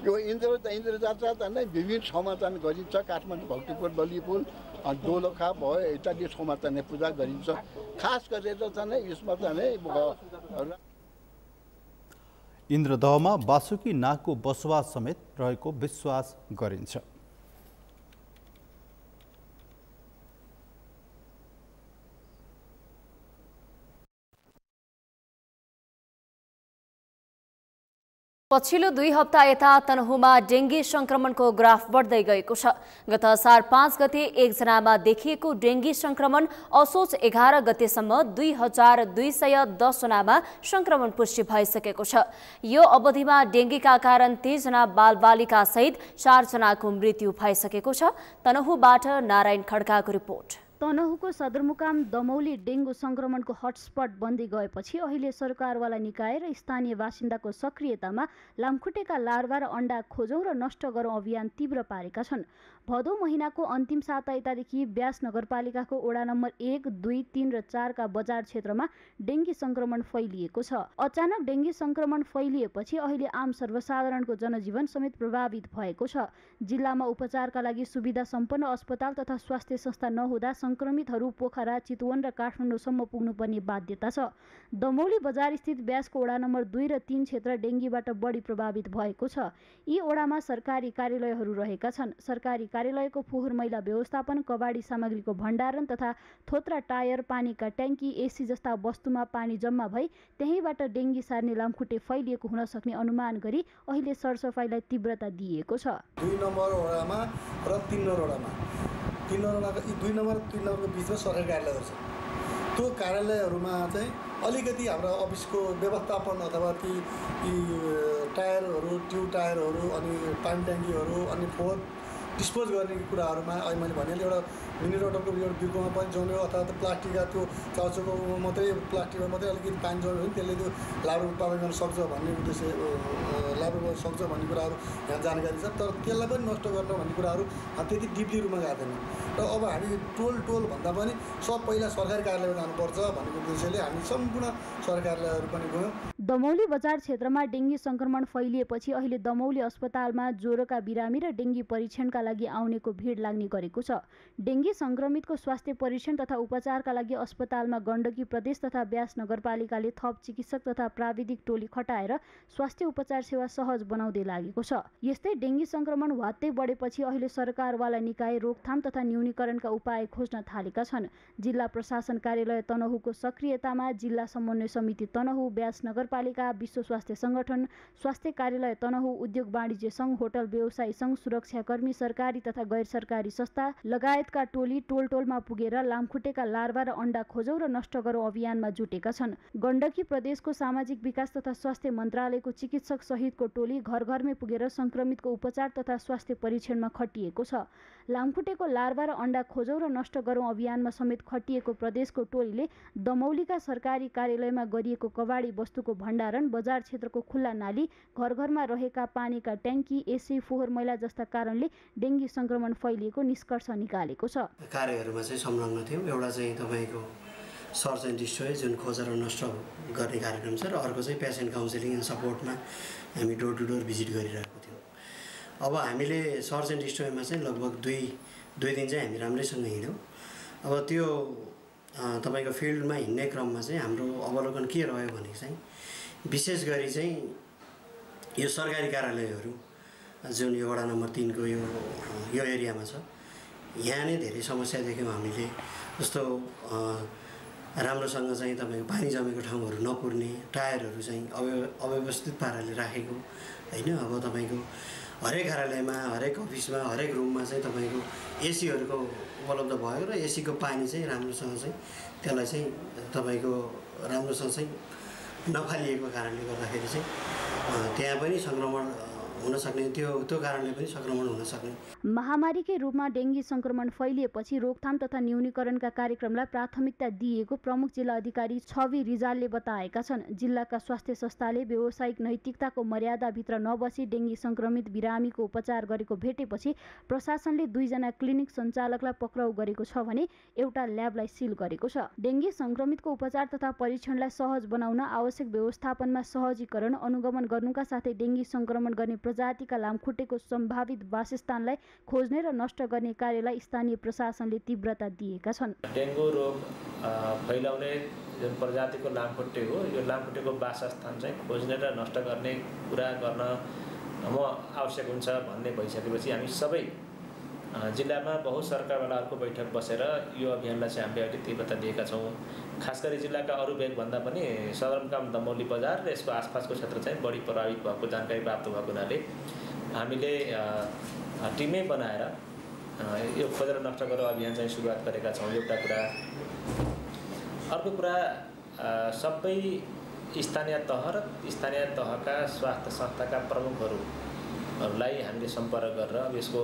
यो इन्द्र जात्रा चाहिँ विभिन्न ठाउँमा चाहिँ गरिन्छ। काठमाडौँ, भक्तपुर, ललितपुर, दोलखा भयो इत्यादि ठाउँमा चाहिँ पूजा गरिन्छ। खास गरेर चाहिँ यसमा चाहिँ इन्द्रदहमा वासुकी नागको बसोबास समेत रहेको विश्वास गरिन्छ। पछिल्लो 2 हप्ता यता तनहुमा डेङ्गी संक्रमणको ग्राफ बढ्दै गएको छ। गत असार 5 गते एकजनामा देखिएको डेङ्गी संक्रमण असोज 11 गतेसम्म 2210 जनामा संक्रमण पुष्टि भइसकेको छ। यो अवधिमा डेङ्गीका कारण 3 जना बालबालिका सहित 4 जनाको मृत्यु भइसकेको छ। तनहुबाट नारायण खड्काको रिपोर्ट। तनहुको सदरमुकाम दमौली डेङ्गु संक्रमणको हटस्पट बन्दै गएपछि अहिले सरकारवाला निकाय र स्थानीय बासिन्दाको सक्रियतामा लामखुट्टेका लार्वा र अण्डा खोजौँ र नष्ट गरौँ अभियान तीव्र पारेका छन्। भदौ महिनाको अन्तिम साता यतादेखि ब्यास नगरपालिकाको वडा नम्बर 1, 2, 3 र 4 का बजार क्षेत्रमा डेङ्गी संक्रमण फैलिएको छ। अचानक डेङ्गी संक्रमण फैलिएपछि अहिले आम सर्वसाधारणको जनजीवन समेत प्रभावित भएको छ। जिल्लामा उपचारका लागि सुविधा सम्पन्न अस्पताल तथा स्वास्थ्य संस्था नहुँदा संक्रमितहरू पोखरा, चितवन र काठमाडौँसम्म पुग्नुपर्ने बाध्यता छ। दमौली बजार स्थित ब्यासको वडा नम्बर 2 र 3 क्षेत्र डेङ्गीबाट बढी प्रभावित भएको छ। यी वडामा सरकारी कार्यालयहरू रहेका छन्। सरकारी कार्यालयको फोहोर मैला व्यवस्थापन, कबाडी सामग्रीको भण्डारण तथा थोत्रा टायर, पानीका ट्याङ्की, एसी जस्ता वस्तुमा पानी जम्मा भई त्यहीँबाट डेङ्गी सार्ने लामखुट्टे फैलिएको हुन सक्ने अनुमान गरी अहिले सरसफाइलाई तीव्रता दिइएको छ। 2 नम्बर वडामा र 3 नम्बर वडामा 3 नम्बर र 3 नम्बरको बिचमा सरकारी कार्यालयहरू छ। त्यो कार्यालयहरूमा चाहिँ अलिकति हाम्रो अफिसको व्यवस्थापन अथवा ती टायरहरू, ट्युब टायरहरू, अनि पानी ट्याङ्कीहरू, अनि फोहोर डिस्पोज गर्ने कुराहरूमा अहिले मैले भनिहालेँ एउटा मिनरलको एउटा बिर्कोमा पनि जम्यो अथवा त्यो प्लास्टिकका त्यो चाउचोको मात्रै प्लास्टिकमा मात्रै अलिकति पानी जम्यो भने त्यसले त्यो लार्वा उत्पादन गर्न सक्छ भन्ने उद्देश्य लार्वा गर्न सक्छ भन्ने कुराहरू यहाँ जानकारी छ। तर त्यसलाई पनि नष्ट गर्न भन्ने कुराहरू त्यति डिपली रूपमा गएको छैन। र अब हामी टोल भन्दा पनि सब पहिला सरकारी कार्यालयमा जानुपर्छ भन्ने उद्देश्यले हामी सम्पूर्ण सरकारी कार्यालयहरू पनि गयौँ। दमौली बजार क्षेत्रमा डेङ्गी संक्रमण फैलिएपछि अहिले दमौली अस्पतालमा ज्वरोका बिरामी र डेङ्गी परीक्षणका लागि आउनेको भिड लाग्ने गरेको छ। डेङ्गी संक्रमितको स्वास्थ्य परीक्षण तथा उपचारका लागि अस्पतालमा गण्डकी प्रदेश तथा ब्यास नगरपालिकाले थप चिकित्सक तथा प्राविधिक टोली खटाएर स्वास्थ्य उपचार सेवा सहज बनाउँदै लागेको छ। यस्तै डेङ्गी संक्रमण वात्तै बढेपछि अहिले सरकारवाला निकाय रोकथाम तथा न्यूनीकरणका उपाय खोज्न थालेका छन्। जिल्ला प्रशासन कार्यालय तनहुको सक्रियतामा जिल्ला समन्वय समिति तनहु, ब्यास नगरपालिका, विश्व स्वास्थ्य संगठन, स्वास्थ्य कार्यालय तनहु, उद्योग वाणिज्य सङ्घ, होटल व्यवसायी सङ्घ, सुरक्षाकर्मी, सरकारी तथा गैर सरकारी संस्था लगायतका टोली टोलमा पुगेर लामखुट्टेका लार्वा र अण्डा खोजौँ र नष्ट गरौँ अभियानमा जुटेका छन्। गण्डकी प्रदेशको सामाजिक विकास तथा स्वास्थ्य मन्त्रालयको चिकित्सक सहितको टोली घर घरमै पुगेर संक्रमितको उपचार तथा स्वास्थ्य परीक्षणमा खटिएको छ। लामखुट्टेको लार्वा र अण्डा खोजौँ र नष्ट गरौँ अभियानमा समेत खटिएको प्रदेशको टोलीले दमौलीका सरकारी कार्यालयमा गरिएको कबाडी वस्तुको भण्डारण, बजार क्षेत्रको खुल्ला नाली, घर घरमा रहेका पानीका ट्याङ्की, एसी, फोहोर मैला जस्ता कारणले डेङ्गी संक्रमण फैलिएको निष्कर्ष निकालेको छ। कार्यहरूमा चाहिँ संलग्न थियौँ। एउटा चाहिँ तपाईँको सर्च एन्ड डिस्ट्रोय जुन खोजेर नष्ट गर्ने कार्यक्रम छ र अर्को चाहिँ पेसेन्ट काउन्सिलिङ एन्ड सपोर्टमा हामी डोर टु डोर भिजिट गरिरहेको थियौँ। अब हामीले सर्च एन्ड डिस्ट्रोयमा चाहिँ लगभग दुई दिन चाहिँ हामी राम्रैसँग हिँड्यौँ। अब त्यो तपाईँको फिल्डमा हिँड्ने क्रममा चाहिँ हाम्रो अवलोकन के रह्यो भने चाहिँ विशेष गरी चाहिँ यो सरकारी कार्यालयहरू जुन यो वडा नम्बर 3 को यो एरियामा छ, यहाँ नै धेरै समस्या देख्यौँ हामीले। जस्तो राम्रोसँग चाहिँ तपाईँको पानी जमेको ठाउँहरू नपुर्ने, टायरहरू चाहिँ अव्यवस्थित पाराले राखेको होइन। अब तपाईँको हरेक कार्यालयमा, हरेक अफिसमा, हरेक रुममा चाहिँ तपाईँको एसीहरूको उपलब्ध भयो र एसीको पानी चाहिँ राम्रोसँग चाहिँ त्यसलाई चाहिँ तपाईँको राम्रोसँग चाहिँ नफालिएको कारणले गर्दाखेरि चाहिँ त्यहाँ पनि सङ्क्रमण हुन सक्ने, त्यो कारणले पनि सङ्क्रमण हुन सक्ने। महामारीकै रूपमा डेङ्गी संक्रमण फैलिएपछि रोकथाम तथा न्यूनीकरणका कार्यक्रमलाई प्राथमिकता दिएको प्रमुख जिल्ला अधिकारी छवि रिजालले बताएका छन्। जिल्लाका स्वास्थ्य संस्थाले व्यावसायिक नैतिकताको मर्यादाभित्र नबसी डेङ्गी संक्रमित बिरामीको उपचार गरेको भेटेपछि प्रशासनले 2 जना क्लिनिक सञ्चालकलाई पक्राउ गरेको छ भने एउटा ल्याबलाई सिल गरेको छ। डेङ्गी संक्रमितको उपचार तथा परीक्षणलाई सहज बनाउन आवश्यक व्यवस्थापनमा सहजीकरण, अनुगमन गर्नुका साथै डेङ्गी संक्रमण गर्ने प्रजातिका लामखुट्टेको सम्भावित वासस्थानलाई खोज्ने र नष्ट गर्ने कार्यलाई स्थानीय प्रशासनले तीव्रता दिएका छन्। डेङ्गु रोग फैलाउने जुन प्रजातिको लामखुट्टे हो, यो लामखुट्टेको वासस्थान चाहिँ खोज्ने र नष्ट गर्ने कुरा गर्न आवश्यक हुन्छ भन्ने भइसकेपछि हामी सबै जिल्लामा बहु सरकारवालाहरूको बैठक बसेर यो अभियानलाई चाहिँ हामीले अहिले तीव्रता दिएका छौँ। खास गरी जिल्लाका अरू भेगभन्दा पनि सदरमुकाम दमौली बजार र यसको आसपासको क्षेत्र चाहिँ बढी प्रभावित भएको जानकारी प्राप्त भएको हुनाले हामीले टिमै बनाएर यो खोजेर नष्ट गरौँ अभियान चाहिँ सुरुवात गरेका छौँ। एउटा कुरा। अर्को कुरा, सबै स्थानीय तह र स्थानीय तहका स्वास्थ्य संस्थाका प्रमुखहरूलाई हामीले सम्पर्क गरेर अब यसको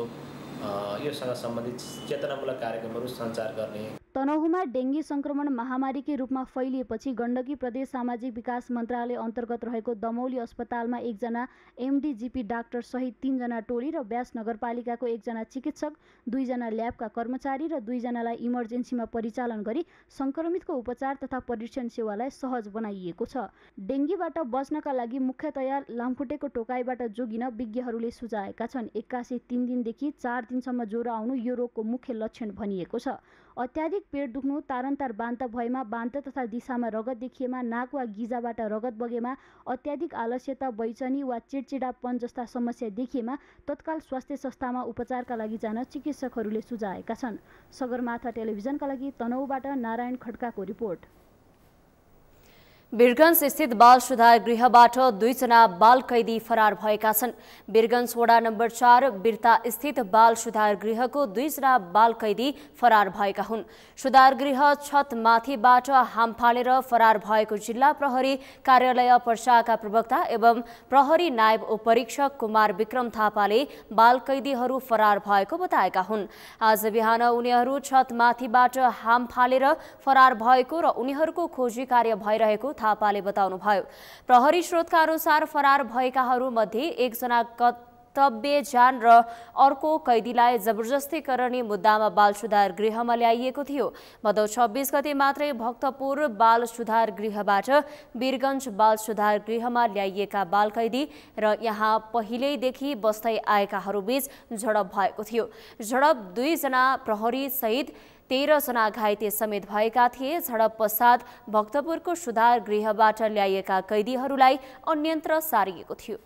योसँग सम्बन्धित चेतनामूलक कार्यक्रमहरू सञ्चार गर्ने। तनहुँमा डेङ्गी संक्रमण महामारीकै रूपमा फैलिएपछि गण्डकी प्रदेश सामाजिक विकास मन्त्रालय अन्तर्गत रहेको दमौली अस्पतालमा 1 जना एमडीजीपी डाक्टर सहित 3 जना टोली र व्यास नगरपालिकाको 1 जना चिकित्सक, 2 जना ल्याबका कर्मचारी र 2 जनालाई इमर्जेन्सीमा परिचालन गरी संक्रमितको उपचार तथा परीक्षण सेवालाई सहज बनाइएको छ। डेङ्गीबाट बच्नका लागि मुख्यतया लामखुट्टेको टोकाइबाट जोगिन विज्ञहरूले सुझाएका छन्। 81 3 दिनदेखि 4 दिनसम्म ज्वरो आउनु यो रोगको मुख्य लक्षण भनिएको छ। अत्याधिक पेट दुख्नु, तारन्तार बान्त भएमा, बान्त तथा दिशामा रगत देखिएमा, नाक वा गिजाबाट रगत बगेमा, अत्याधिक आलस्यता, बैचनी वा चिडचिडापन जस्ता समस्या देखिएमा तत्काल स्वास्थ्य संस्थामा उपचारका लागि जान चिकित्सकहरूले सुझाएका छन्। सगरमाथा टेलिभिजनका लागि तनहुँबाट नारायण खड्काको रिपोर्ट। वीरगञ्ज स्थित बाल सुधार गृहबाट 2 जना बाल कैदी फरार भएका छन्। वीरगञ्ज वडा नम्बर 4 बिर्ता स्थित बाल सुधार गृहको 2 जना बाल कैदी फरार भएका हुन्। सुधार गृह छत माथिबाट हाम फालेर फरार भएको जिल्ला प्रहरी कार्यालय पर्साका प्रवक्ता एवं प्रहरी नायब उपरीक्षक कुमार विक्रम थापाले बाल कैदीहरू फरार भएको बताएका हुन्। आज बिहान उनीहरू छत माथिबाट हाम फालेर फरार भएको र उनीहरूको खोजी कार्य भइरहेको थापाले बताउनुभयो। प्रहरी स्रोतका अनुसार फरार भएकाहरू मध्ये 1 जना कर्तव्य जान र अर्को कैदीलाई जबरजस्ती गर्ने मुद्दामा बाल सुधार गृहमा ल्याइएको थियो। भदौ 26 गते मात्रै भक्तपुर बाल सुधार गृहबाट वीरगञ्ज बाल सुधार गृहमा ल्याइएका बाल कैदी र यहाँ पहिल्यैदेखि बस्दै आएकाहरूबीच झडप भएको थियो। झडप 2 जना प्रहरी सहित 13 जना घाइते समेत भएका थिए। झडप पश्चात भक्तपुरको सुधार गृहबाट ल्याइएका कैदीहरूलाई अन्यत्र सारिएको थियो।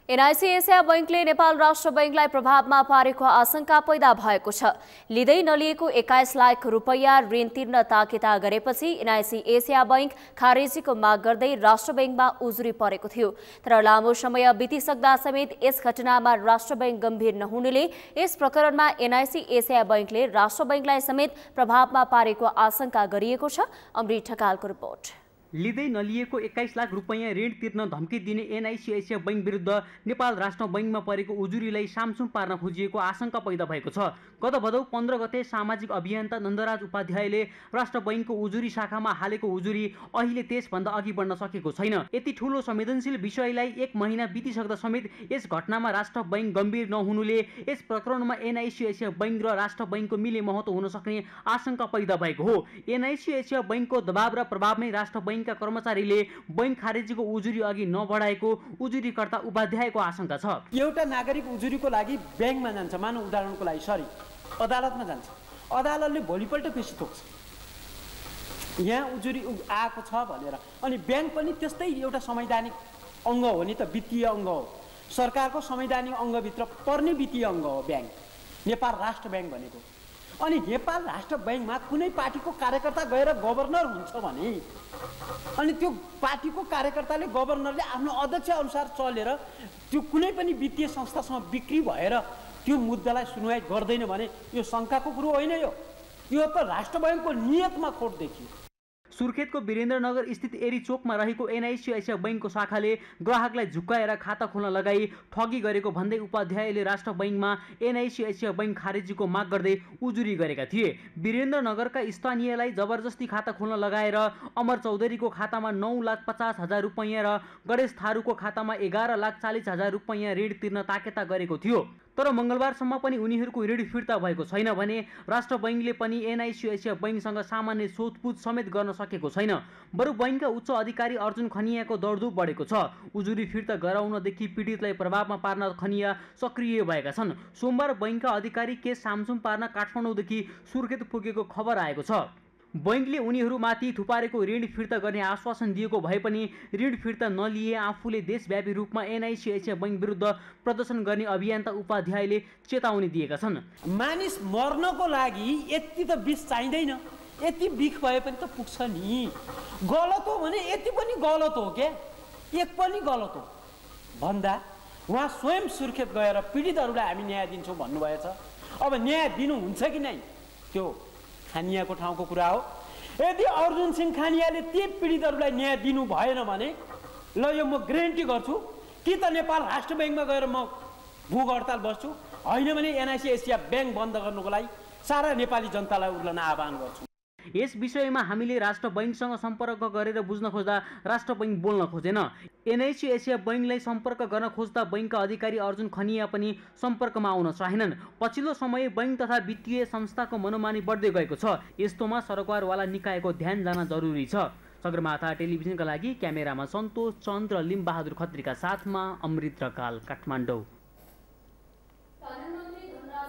एनआईसी एसिया बैंकले नेपाल राष्ट्र बैंकलाई प्रभावमा पारेको आशंका पैदा भएको छ। लिँदै नलिएको 21 लाख रुपैयाँ ऋण तिर्न ताकेता गरेपछि एनआईसी एसिया बैंक खारेजीको माग गर्दै राष्ट्र बैंकमा उजुरी परेको थियो। तर लामो समय बितिसक्दा समेत यस घटनामा राष्ट्र बैंक गम्भीर नहुनेले यस प्रकरणमा एनआईसी एसिया बैंकले राष्ट्र बैंकलाई समेत प्रभावमा पारेको आशंका गरिएको छ। अमृत ढकालको रिपोर्ट। लिँदै नलिएको 21 लाख रुपैयाँ ऋण तिर्न धम्की दिने एनआईसी एसिया बैंक विरुद्ध नेपाल राष्ट्र बैंकमा परेको उजुरीलाई सामसुम पार्न खोजिएको आशंका पैदा भएको छ। गत भदौ 15 गते सामाजिक अभियन्ता नन्दराज उपाध्यायले राष्ट्र बैंकको उजुरी शाखामा हालेको उजुरी अहिले त्यसभन्दा अघि बढ्न सकेको छैन। यति ठूलो संवेदनशील विषयलाई 1 महिना बितिसक्दा समेत यस घटनामा राष्ट्र बैंक गम्भीर नहुनुले यस प्रकरणमा एनआईसी एसिया बैंक र राष्ट्र बैंकको मिले महत्व हुन सक्ने आशंका पैदा भएको हो। एनआईसी एसिया बैंकको दबाव र प्रभावमै राष्ट्र बैंकका कर्मचारीले बैंक खारेजीको उजुरी अघि नबढाएको उजुरीकर्ता उपाध्यायको आशंका छ। एउटा नागरिक उजुरीको लागि बैंकमा जान्छ, मानव उदाहरणको लागि अदालतमा जान्छ, अदालतले भोलिपल्ट पेशी तोक्छ यहाँ उजुरी आएको छ भनेर। अनि बैंक पनि त्यस्तै एउटा संवैधानिक अङ्ग हो नि त, वित्तीय अङ्ग हो, सरकारको संवैधानिक अङ्गभित्र पर्ने वित्तीय अङ्ग हो ब्याङ्क, नेपाल राष्ट्र ब्याङ्क भनेको। अनि नेपाल राष्ट्र बैंकमा कुनै पार्टीको कार्यकर्ता गएर गभर्नर हुन्छ भने अनि त्यो पार्टीको कार्यकर्ताले गभर्नरले आफ्नो अध्यक्ष अनुसार चलेर त्यो कुनै पनि वित्तीय संस्थासँग बिक्री भएर त्यो मुद्दालाई सुनवाई गर्दैन भने यो शङ्काको कुरो होइन। यो त राष्ट्र बैंकको नियतमा खोट देखियो। सुर्खेतको वीरेन्द्रनगर स्थित एरी चोकमा रहेको एनआईसी एसिया बैंकको शाखाले ग्राहकलाई झुक्काएर खाता खोल्न लगाई ठगी गरेको भन्दै उपाध्यायले राष्ट्र बैंकमा एनआईसी एसिया बैंक खारेजीको माग गर्दै उजुरी गरेका थिए। वीरेन्द्रनगरका स्थानीयलाई जबरजस्ती खाता खोल्न लगाएर अमर चौधरीको खातामा 9,50,000 रुपैयाँ र गणेश थारूको खातामा 11,40,000 रुपैयाँ ऋण तिर्न ताकेता गरेको थियो। तर मंगलबारसम्म पनि उनीहरूको ऋण फिर्ता भएको छैन भने राष्ट्र बैंकले पनि एनआईसी एसिया बैंकसँग सामान्य सोधपुछ समेत गर्न सकेको छैन। बरु बैंकका उच्च अधिकारी अर्जुन खनियाको दौडधुप बढेको छ। उजुरी फिर्ता गराउनदेखि पीडितलाई प्रभावमा पार्न खनिया सक्रिय भएका छन्। सोमबार बैंकका अधिकारी केस सामसुम पार्न काठमाडौँदेखि सुर्खेत पुगेको खबर आएको छ। बैंकले उनीहरूमाथि थुपारेको ऋण फिर्ता गर्ने आश्वासन दिएको भए पनि ऋण फिर्ता नलिए आफूले देशव्यापी रूपमा एनआईसी एसिया बैंक विरुद्ध प्रदर्शन गर्ने अभियन्ता उपाध्यायले चेतावनी दिएका छन्। मानिस मर्नको लागि यति त विष चाहिँदैन, यति बिख भए पनि त पुग्छ नि। गलत हो भने यति पनि गलत हो क्या, एक पनि गलत हो भन्दा उहाँ स्वयं सुर्खेत गएर पीडितहरूलाई हामी न्याय दिन्छौँ भन्नुभएछ। अब न्याय दिनुहुन्छ कि नै त्यो खानियाको ठाउँको कुरा हो। यदि अर्जुन सिंह खानियाले ती पीडितहरूलाई न्याय दिनु भएन भने ल यो म ग्यारेन्टी गर्छु कि त नेपाल राष्ट्र ब्याङ्कमा गएर म भूख हडताल बस्छु, होइन भने एनआइसी एसिया ब्याङ्क बन्द गर्नुको लागि सारा नेपाली जनतालाई उर्लन आह्वान गर्छु। यस विषयमा हामीले राष्ट्र बैङ्कसँग सम्पर्क गरेर बुझ्न खोज्दा राष्ट्र बैङ्क बोल्न खोजेन। एनआइसी एसिया बैङ्कलाई सम्पर्क गर्न खोज्दा बैङ्कका अधिकारी अर्जुन खनिया पनि सम्पर्कमा आउन चाहेनन्। पछिल्लो समय बैङ्क तथा वित्तीय संस्थाको मनोमानी बढ्दै गएको छ। यस्तोमा सरकारवाला निकायको ध्यान जान जरुरी छ। सगरमाथा टेलिभिजनका लागि क्यामेरामा सन्तोष चन्द र लिम्बहादुर खत्रीका साथमा अमृत रकाल, काठमाडौँ।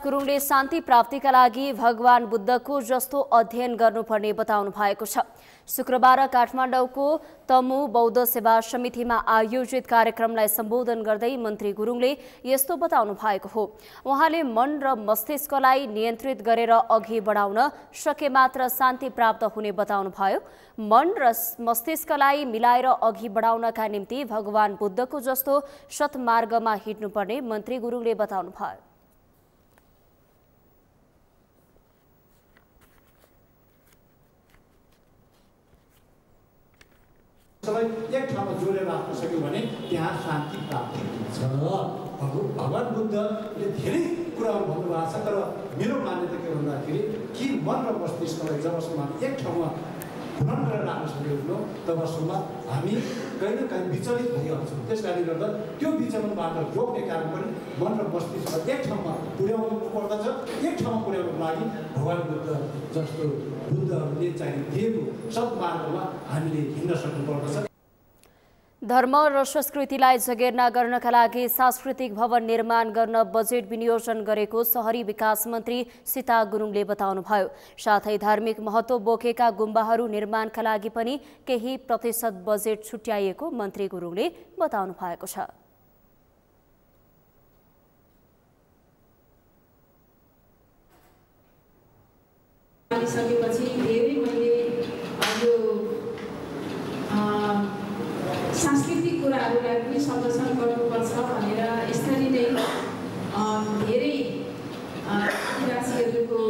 गुरुङले शान्ति प्राप्तिका लागि भगवान बुद्धको जस्तो अध्ययन गर्नुपर्ने बताउनु भएको छ। शुक्रबार काठमाडौँको तमु बौद्ध सेवा समितिमा आयोजित कार्यक्रमलाई सम्बोधन गर्दै मन्त्री गुरुङले यस्तो बताउनु भएको हो। उहाँले मन र मस्तिष्कलाई नियन्त्रित गरेर अघि बढाउन सके मात्र शान्ति प्राप्त हुने बताउनुभयो। मन र मस्तिष्कलाई मिलाएर अघि बढाउनका निम्ति भगवान बुद्धको जस्तो सत्मार्गमा हिँड्नुपर्ने मन्त्री गुरुङले बताउनुभयो। सबै एक ठाउँमा जोडेर राख्न सक्यो भने त्यहाँ शान्ति प्राप्त हुन्छ। भगवान बुद्धले धेरै कुराहरू भन्नुभएको छ, तर मेरो मान्यता के भन्दाखेरि कि मन र मस्तिष्कलाई जबसम्म एक ठाउँमा पुनः गरेर राख्न सक्दैनौँ तबसम्म हामी कहीँ न कहीँ विचलित भइहाल्छौँ। त्यस कारणले गर्दा त्यो विचलनबाट रोक्ने कारण पनि मन र मस्तिष्कलाई एक ठाउँमा पुर्याउनु पर्दछ। एक ठाउँमा पुर्याउनुको लागि भगवान बुद्ध जस्तो बुद्धहरूले चाहिँ दिएको सत्मार्गमा हामीले हिँड्न सक्नुपर्दछ। धर्म र संस्कृतिलाई जगेर्ना गर्नका लागि सांस्कृतिक भवन निर्माण गर्न बजेट विनियोजन गरेको शहरी विकास मन्त्री सीता गुरुङले बताउनुभयो। साथै धार्मिक महत्त्व बोकेका गुम्बाहरू निर्माणका लागि पनि केही प्रतिशत बजेट छुट्याइएको मन्त्री गुरुङले बताउनु भएको छ। सांस्कृतिक कुराहरूलाई पनि संरक्षण गर्नुपर्छ भनेर यसरी नै धेरै आदिवासीहरूको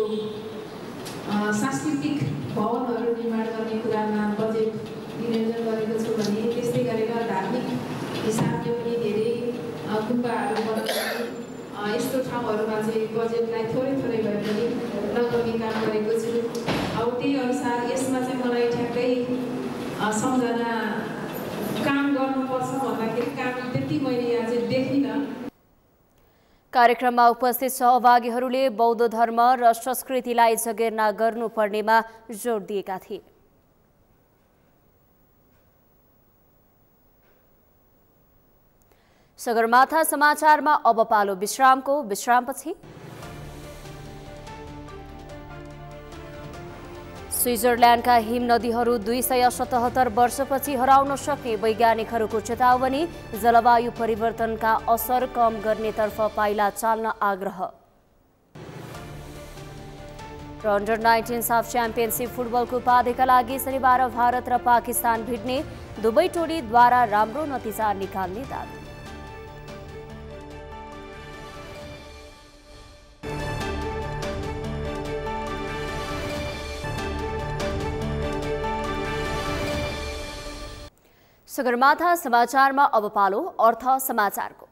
सांस्कृतिक भवनहरू निर्माण गर्ने कुरामा बजेट विनियोजन गरेको छु भने त्यस्तै गरेर धार्मिक हिसाबले पनि धेरै गुम्बाहरू बनाउने यस्तो ठाउँहरूमा चाहिँ बजेटलाई थोरै थोरै भए पनि लगाउने काम गरेको छु। अब त्यही अनुसार यसमा चाहिँ मलाई ठ्याक्कै सम्झना काम गर्नुपर्छ भन्दाखेरि काम त्यति मैले यहाँ चाहिँ देखिनँ। कार्यक्रममा उपस्थित सहभागीहरूले बौद्ध धर्म र संस्कृतिलाई जगेर्ना गर्नुपर्नेमा जोड दिएका थिए। सगरमाथा समाचारमा अब पालो विश्रामको। विश्रामपछि स्विजरल्यान्डका हिम नदीहरू 277 वर्षपछि हराउन सक्ने वैज्ञानिकहरूको चेतावनी। जलवायु परिवर्तनका असर कम गर्नेतर्फ पाइला चाल्न आग्रह। र अन्डर 19 साफ च्याम्पियनसिप फुटबलको उपाधिका लागि शनिबार भारत र पाकिस्तान भिड्ने। दुवै टोलीद्वारा राम्रो नतिजा निकाल्ने दाबी। सगरमाथा समाचारमा अब पालो अर्थ समाचारको।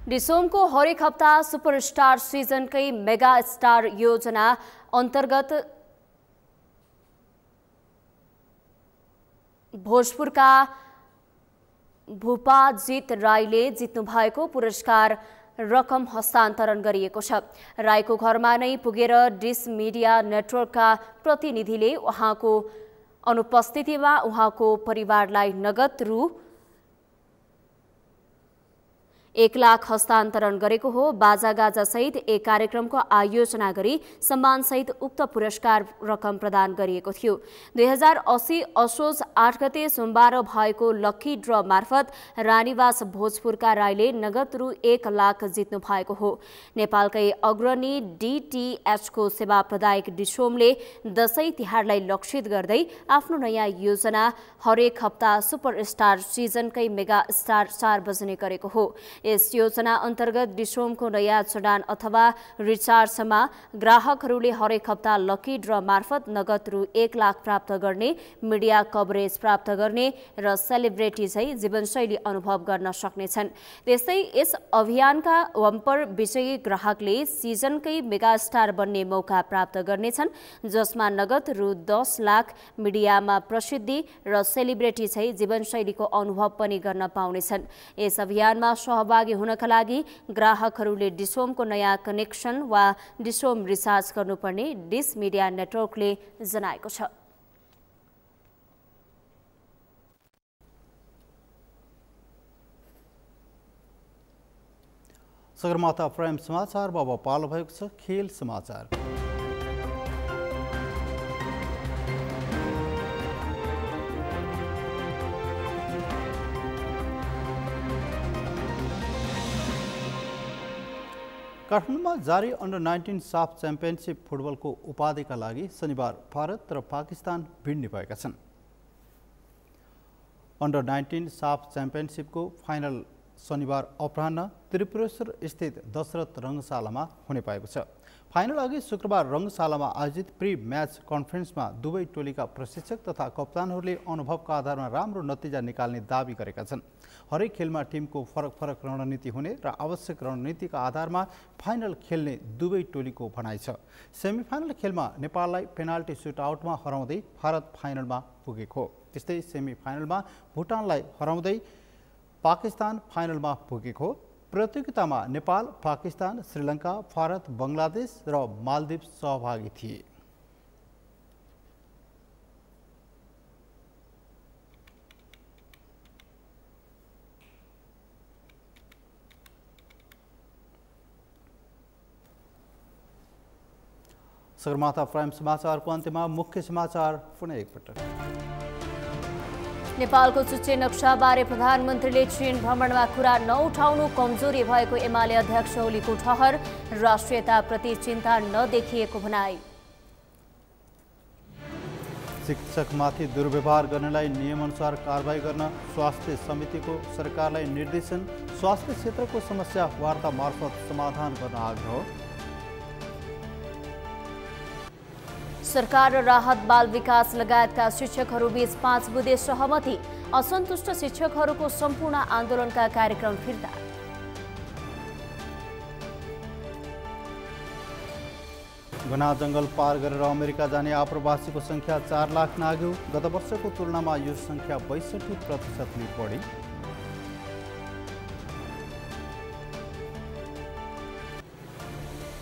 डिसोमको हरेक हप्ता सुपरस्टार सिजनकै मेगा स्टार योजना अन्तर्गत भोजपुरका भूपाजित राईले जित्नु भएको पुरस्कार रकम हस्तान्तरण गरिएको छ। राईको घरमा नै पुगेर डिस मिडिया नेटवर्कका प्रतिनिधिले उहाँको अनुपस्थितिमा उहाँको परिवारलाई नगद रु 1 लाख हस्तान्तरण गरेको हो। बाजागाजा सहित एक कार्यक्रमको आयोजना गरी सम्मानसहित उक्त पुरस्कार रकम प्रदान गरिएको थियो। 2080 असोज 8 गते सोमबार भएको लक्की ड्र मार्फत रानीवास भोजपुरका राईले नगद रु 1 लाख जित्नु भएको हो। नेपालकै अग्रणी DTH को सेवा प्रदायक डिसोमले दशैं तिहारलाई लक्षित गर्दै आफ्नो नयाँ योजना हरेक हप्ता सुपरस्टार सिजनकै मेगा स्टार सार्वजनिक गरेको हो। यस योजना अन्तर्गत डिसोमको नयाँ जडान अथवा रिचार्जमा ग्राहकहरूले हरेक हप्ता लकी ड्र मार्फत नगद रु 1 लाख प्राप्त गर्ने, मिडिया कभरेज प्राप्त गर्ने र सेलिब्रेटी झै जीवनशैली अनुभव गर्न सक्नेछन्। त्यस्तै यस अभियानका बम्पर विजयी ग्राहकले सिजनकै मेगा स्टार बन्ने मौका प्राप्त गर्नेछन्, जसमा नगद रु 10 लाख, मिडियामा प्रसिद्धि र सेलिब्रेटी झै जीवनशैलीको अनुभव पनि गर्न पाउनेछन्। यस अभियानमा सहभागी हुनका लागि ग्राहकहरूले डिसोमको नयाँ कनेक्सन वा डिसोम रिचार्ज गर्नुपर्ने डिस मिडिया नेटवर्कले जनाएको छ। सगरमाथा प्राइम समाचार बाबा पालो भएको छ खेल समाचार। काठमाडौँमा जारी अन्डर 19 साफ च्याम्पियनसिप फुटबलको उपाधिका लागि शनिबार भारत र पाकिस्तान भिड्ने भएका छन्। अन्डर 19 साफ च्याम्पियनसिपको फाइनल शनिबार अपराह्न त्रिपुरेश्वर स्थित दशरथ रङ्गशालामा हुने भएको छ। फाइनल अघि शुक्रबार रङ्गशालामा आयोजित प्री म्याच कन्फरेन्समा दुवै टोलीका प्रशिक्षक तथा कप्तानहरूले अनुभवका आधारमा राम्रो नतिजा निकाल्ने दावी गरेका छन्। हरेक खेलमा टिमको फरक फरक रणनीति हुने र आवश्यक रणनीतिका आधारमा फाइनल खेल्ने दुवै टोलीको भनाइ छ। सेमिफाइनल खेलमा नेपाललाई पेनाल्टी सुटआउटमा हराउँदै भारत फाइनलमा पुगेको हो। त्यस्तै सेमिफाइनलमा भुटानलाई हराउँदै पाकिस्तान फाइनलमा पुगेको हो। प्रतियोगितामा नेपाल, पाकिस्तान, श्रीलङ्का, भारत, बङ्गलादेश र मालदिव सहभागी थिए। सगरमाथा प्राइम समाचारको अन्त्यमा मुख्य समाचार पुनः एकपटक। नेपालको चुच्चे नक्साबारे प्रधानमन्त्रीले चीन भ्रमणमा कुरा नउठाउनु कमजोरी भएको एमाले अध्यक्ष ओलीको ठहर, राष्ट्रियताप्रति चिन्ता नदेखिएको भनाई। शिक्षकमाथि दुर्व्यवहार गर्नेलाई नियमअनुसार कारबाही गर्न स्वास्थ्य समितिको सरकारलाई निर्देशन, स्वास्थ्य क्षेत्रको समस्या वार्ता मार्फत समाधान गर्न आग्रह। सरकार र राहत बाल विकास लगायतका शिक्षकहरूबीच 5 बुँदे सहमति, असन्तुष्ट शिक्षकहरूको सम्पूर्ण आन्दोलनका कार्यक्रम फिर्ता। घना जंगल पार गरेर अमेरिका जाने आप्रवासीको संख्या 4 लाख नाग्यो। गत वर्षको तुलनामा यो संख्या 62% बढी।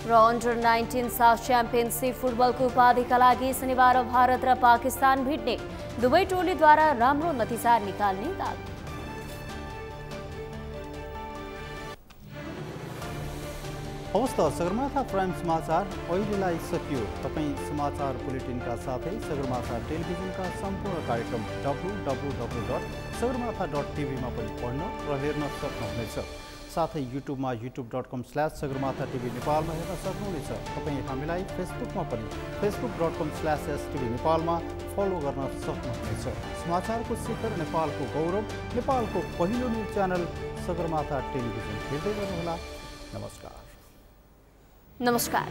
र अन्डर 19 साफ च्याम्पियनसिप फुटबलको उपाधिका लागि शनिबार भारत र पाकिस्तान भिड्ने, दुवै टोलीद्वारा राम्रो नतिजा निकाल्ने दावी। हवस् त सगरमाथा प्राइम समाचार अहिलेलाई सकियो। तपाईँ समाचार बुलेटिनका साथै सगरमाथा टेलिभिजनका सम्पूर्ण कार्यक्रम www.sagarmatha.tv मा पनि पढ्न र हेर्न सक्नुहुनेछ। साथै युट्युबमा youtube.com/sagarmatha.tv नेपालमा हेर्न सक्नुहुनेछ। तपाईँ हामीलाई फेसबुकमा पनि facebook.com/stv नेपालमा फलो गर्न सक्नुहुनेछ। समाचारको शिखर, नेपालको गौरव, नेपालको पहिलो न्युज च्यानल सगरमाथा टेलिभिजन हेर्दै गर्नुहोला। नमस्कार।